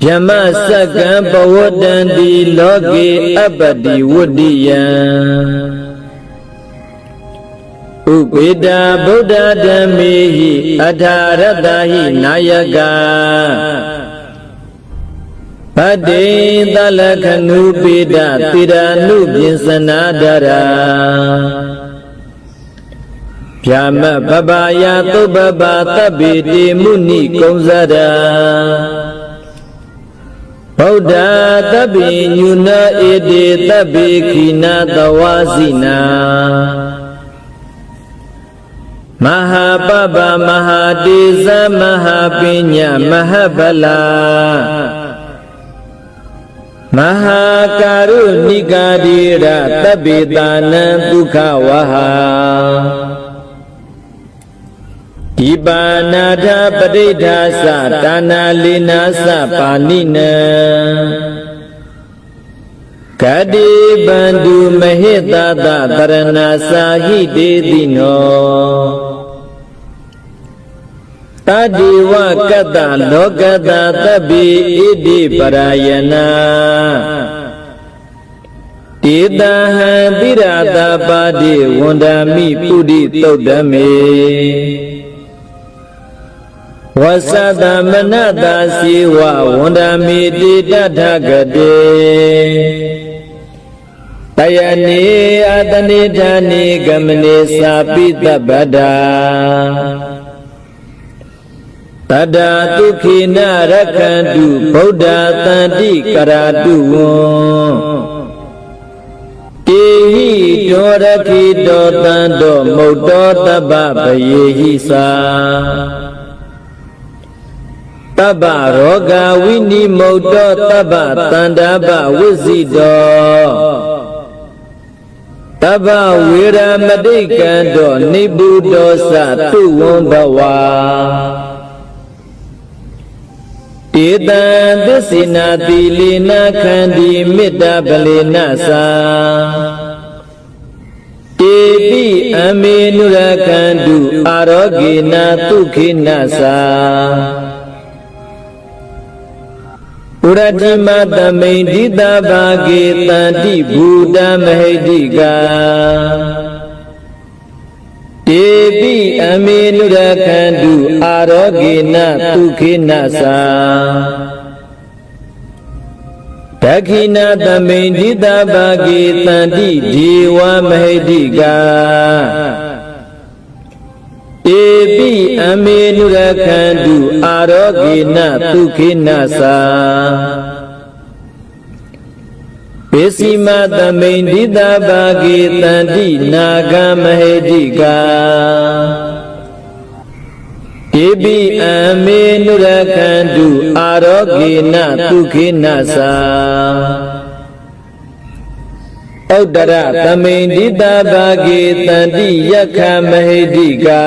Yamasakam pawadanti loki abadi wudiyan Upida Buddha Dhammihi Adharatahi Nayaka Pade Talakanupida Tiranubinsanadara Pyama Babaya Tubaba Tabiti Muni Komzara Buddha Tabi Nyuna Ede Tabi Kina Tawazina Mahapaba Mahadesa Mahapinya Mahabala Mahakarunikadira Tabitana Dukhawaha Ibanada Padidasa Tana Linasa Panina Kadi Bandu Mahitata Taranasa Hididino Tadiwa Kata Lokata Tabi Idi Parayana Tidaha Dirata Padi Wandami Pudi Todame Wasada Manada Siwa Wandami Didadagade Tayani Adani Dhani Gamani Sapita Bada Tada Tukhina Rakandu Buddha Tanti Karadu Tehi Doraki Dotando Modo Taba Bayehisa Taba Roga Wini Modo Taba Tandaba Wizido Taba Vira Madikando Nibudosa Tuwambawa Titan Desina Tilina Kandi Mita Balinasa Tibi Aminura Kandu Arogina Tukhinasa Uradima Tamindita Bhagi Tanti Buddha Mahedika Tibi Aminura Kandu Arogina Tukhinasa Dakhina Tamindita Bhagi Tanti Jiwa Mahedika Tibi Aminura Kandu Arogina Tukhinasa Pesima tamindita bagi tanti naga mahedika Debi aminurakandu arogina tukinasa Audara tamindita bagi tanti yakha mahedika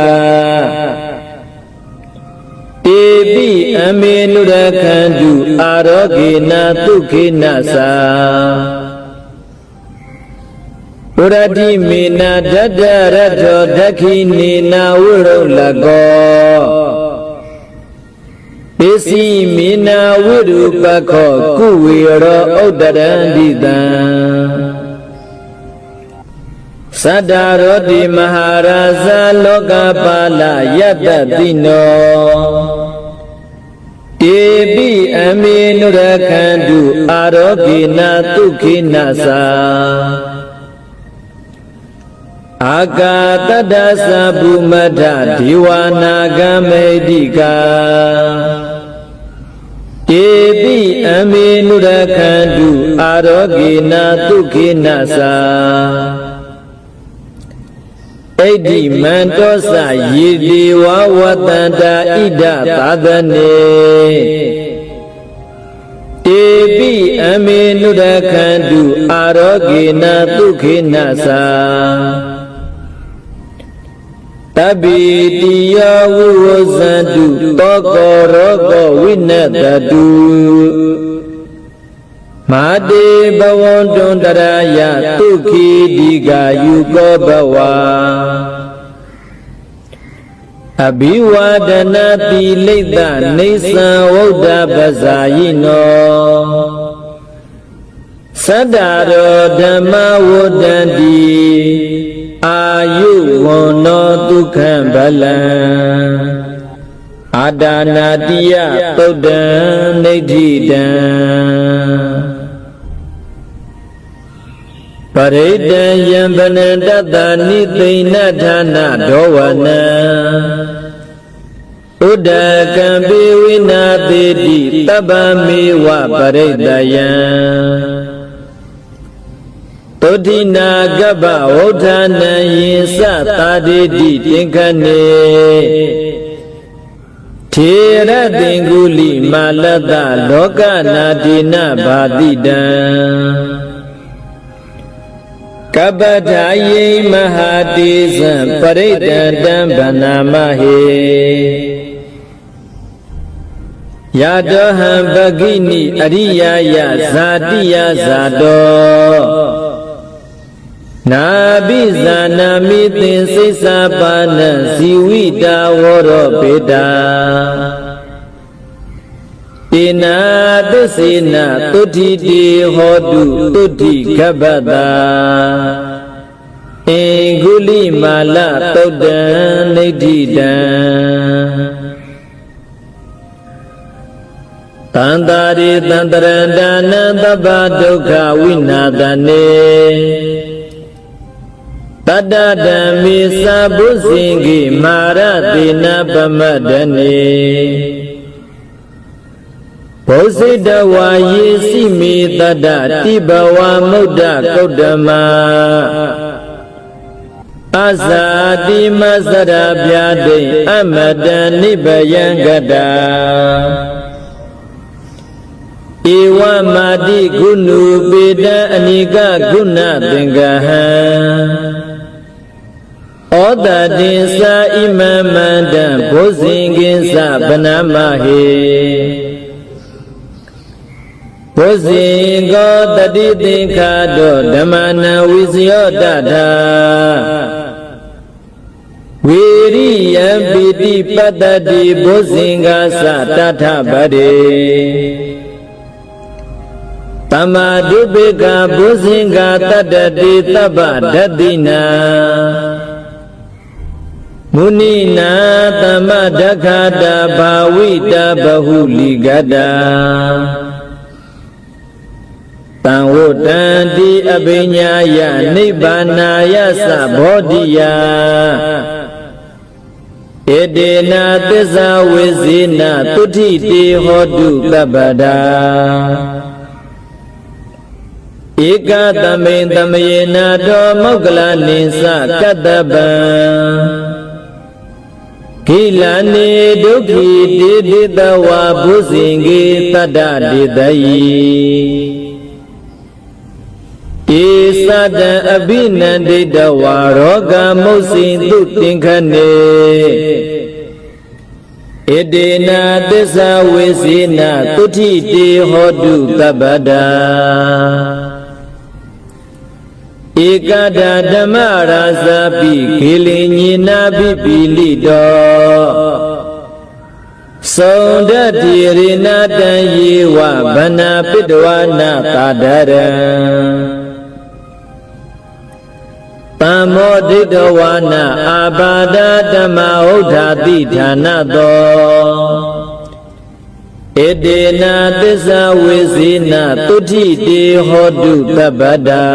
Debi aminurakandu arogina tukinasa Uradi mina dadarato dakhini na urulago Isi mina wirupakho kuwiro udarandita Sadarodi maharaja lokapala yatatino Debi aminurakandu arogina tukinasa Agatada bumada diwanaga medika Debi aminurakandu arogina tukinasa Edi mantosa yidi wawatanda ida tadane Debi aminurakandu arogina tukinasa Tabitiya wuzandu tokoroko winatadu Made bawondondaraya tuki diga yuko bawa Abhiwadana tilita nisa wauda bazayino Sadaro dhamma wudandi Ayu wono tukhan balan Adanatiya tudan nidhidan Paridan yambanandata nidhina dhana dhawana Udakambi winatiti tabamiwa paridayan Todina gaba odhana yinsa tadidi tinkane Thera dinguli malata loka nadina bhadidan Kabadhaye mahadizam paridandam banamahe Yadoham bagini ariyaya zatiya zado Nabi zanami tin sisapana siwita woro beda Tina tisina tutiti hodu tuti kabada Inguli mala todan nidhidan Tantari tantarandana taba dukha winadane Tadadami sabusingi maratina pamadane Bhositawa yisimi tadati bawa muda kaudama Asadi masara byade amadani bayangada Iwa madi gunu beda anika guna tengaha Oda dinsa imamanda bhosingisa banamahe Bhosingo tati tinkado dhammana visiyodada Viriyam piti patati bhosingasa tathabade Tamadubeka bhusinga tadati tabadatina Munina tamadakada bhavita bahuligada Tanwotanti abhinyaya nibbanaya sabodhiya Edena tisa vizina tutiti hodu kabada Eka tamin tamayena do mogla nisa kataban Kilani duki diditawa busingi tada didayi Isada abinandidawa roga musin tutingkane Edena desa wisina tutiti hodu tabada Ikada damara sapi kilinyina bipilido Sonda dirina tanyiwa bana pidwana tadara Pamodidawana abada dhamma uddhati dhanado Edena desa wisina tutiti hodu tabada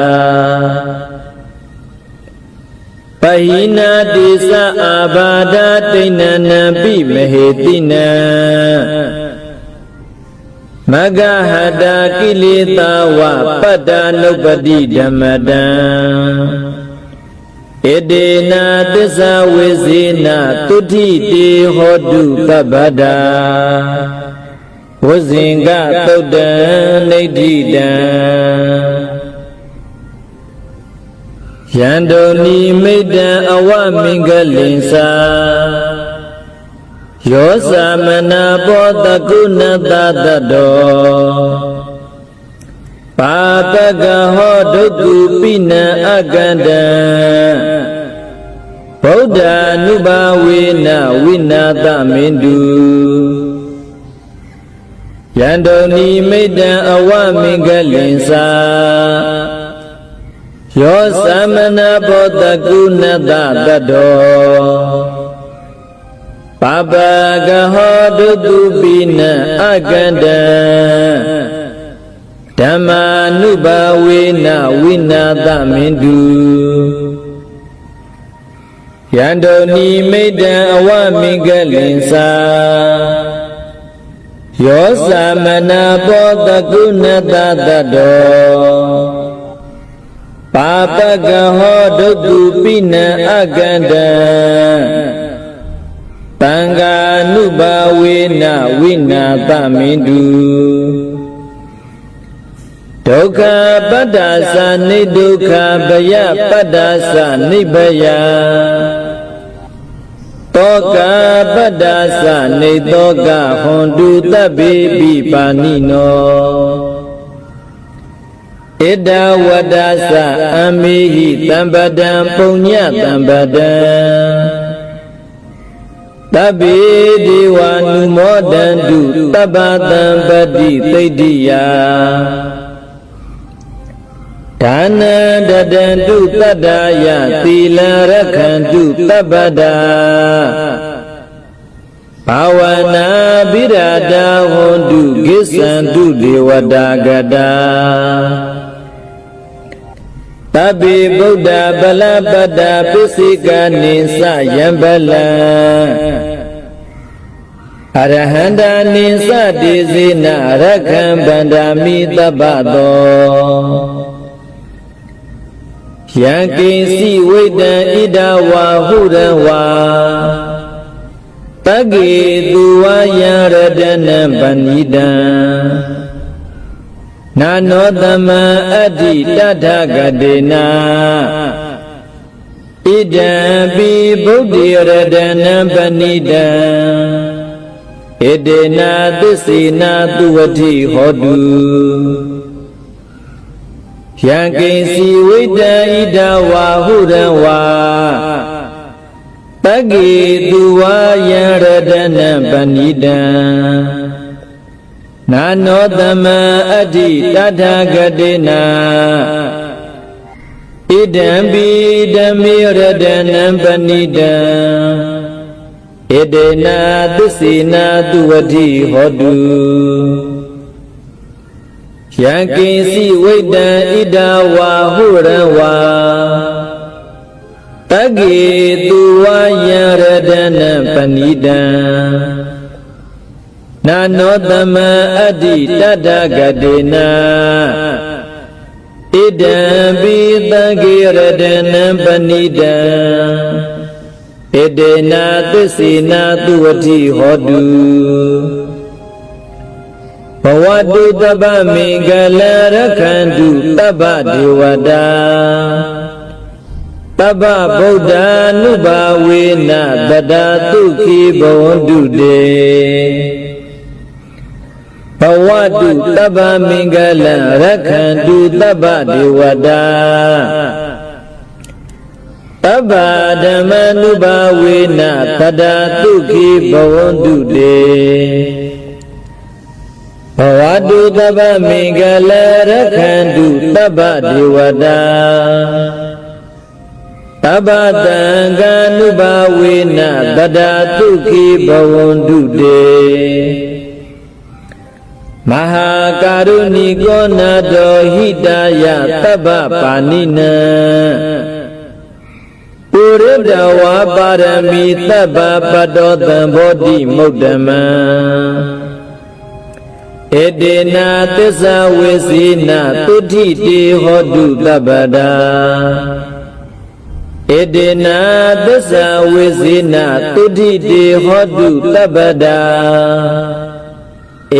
Pahina desa abada tinana bimehetina Magahada kilita wa padanupadi dhammada Edena desa wisina tutiti hodu tabada Wazinga taudan nidhidan Yandoni maidan awamingalinsa Yosa mana bodha gunata tado Pataka hoduku pina aganda Buddha nubawina winata mindu Yandoni maidan awamingalinsa Yosa mana bodha gunata tado Papaka hoduku pina aganda Dhamma nubawina winata mindu Yandoni maidan awamingalinsa Yosa mana bodha gunata tado Papaka hoduku pina aganda Tanga nubawina winata mindu Dukha padasa nidukha baya padasa nibaya Toka padasa nidoka hondu tabibi panino Ida wadasa amihi tambadam punya tambadam Tabi diwanu modandu tabadam badi taidiya Dana dadandu tadaya tila rakhandu tabada Pawana birada hondu gisandu dewadagada Tabi Buddha balabada pisika nisa yambala Arahanda nisa dizina rakhan bandami tabado Yankinsi weda idawa hurawa Tagi duwa yaradana banida Nanodama adi tadhagadena Idambi buddhi radana banida Edena disina tuwati hodu Yankinsi weda idawa hurawa Tagi duwa yaradana banida Nanodama adi tadhagadena Idambi dami radana banida Edena disina tuwati hodu Yankinsi weda idawa hurawa Tagi duwa yaradana banida Nanodama adi tadhagadena ဣဒံပိသံဃေရတနံပဏိတံဣတေနာသစ္စေနာသူဝတိဟောတုဘဝတုတပ္ပမင်္ဂလရခန္တုတပ္ပဒေဝတာတပ္ပဗုဒ္ဓ ानु ဘာဝေနတတသုခိဘဝန္တုတေဘဝတုတပ္ပမင်္ဂလရခန္တုတပ္ပဒေဝတာတပ္ပဓမ္မ ानु ဘာဝေနတတသုခိဘဝန္တုတေဘဝတုတပ္ပမင်္ဂလရခန္တုတပ္ပဒေဝတာတပ္ပတံဃာ ानु ဘာဝေနတတသုခိဘဝန္တုတေမဟာကာရုဏိကောနာတောဟိတယတပ္ပပါဏိနံပုရိတဝါပါရမီတပ္ပပတောသံဘောဓိမုဒ္ဓမံဧတေနာသစ္စာဝေစီနာတုဋ္ဌိတေဟောတုတပ္ပတာဧတေနာသစ္စာဝေစီနာတုဋ္ဌိတေဟောတုတပ္ပတာ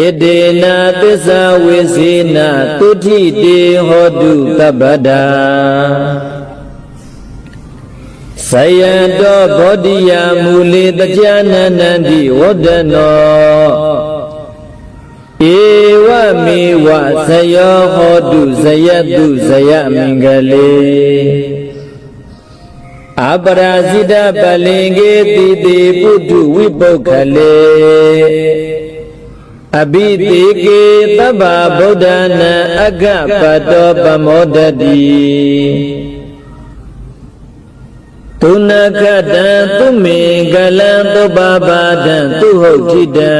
ဧတေနာသစ္စာဝေစီနာတုဋ္ဌိတေဟောတုတပ္ပတာဆယံတောဘောဓိယမူလေတကြနန္တံတိဝဒ္ဒနောဧဝမေဝဇယောဟောတုဇယတုဇယမင်္ဂလေအပရာဇိတပလင်္ကေတိတိပုထုဝိပုခ္ခလေအဘိတိကေတဗ္ဗဗုဒ္ဓနာအဂပတောပမောဒတိသုနခတံသုမေကလံသုပပါဒံသုဟုတ်တိတံ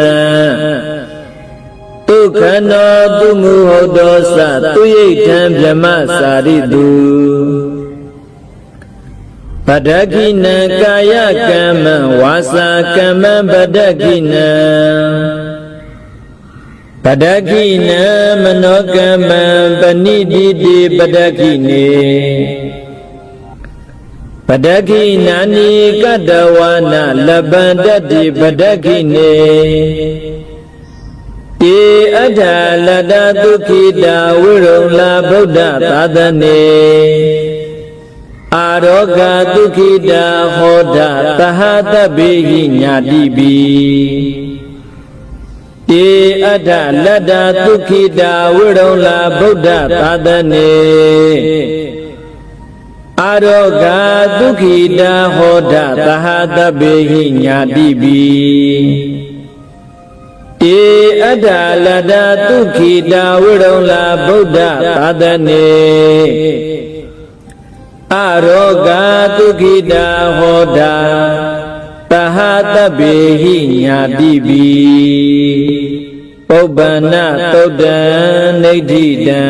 ဒုက္ခနောသူမူဟုတ်သောသသူယိထံဗြဟ္မစာရိတုပဒကိနံကာယကမ္မံဝါစာကမ္မံပဒကိနံပဒကိနံမနောကမ္မံပဏိတိတိပဒကိနေပဒကိနာနိကတဝနာလဗန္တတိပဒကိနေတေအဋ္ဌလတ္တဒုက္ခိတာဝိရုံလာဗုဒ္ဓသာသနေအာရောဂဒုက္ခိတာဟောဒသဟတဗေဟိညာတိပိတေအဋ္ဌလတ္တဒုက္ခိတာဝိရုံလာဗုဒ္ဓသာသနေအာရောဂဒုက္ခိတာဟောဒသဟတဗေဟိညာတိပိတေအဋ္ဌလတ္တဒုက္ခိတာဝိရုံလာဗုဒ္ဓသာသနေအာရောဂဒုက္ခိတာဟောဒသဟတဗေဟိညာတိပိပုပ္ပန္နသုတ်တံနိဋ္ဌိတံ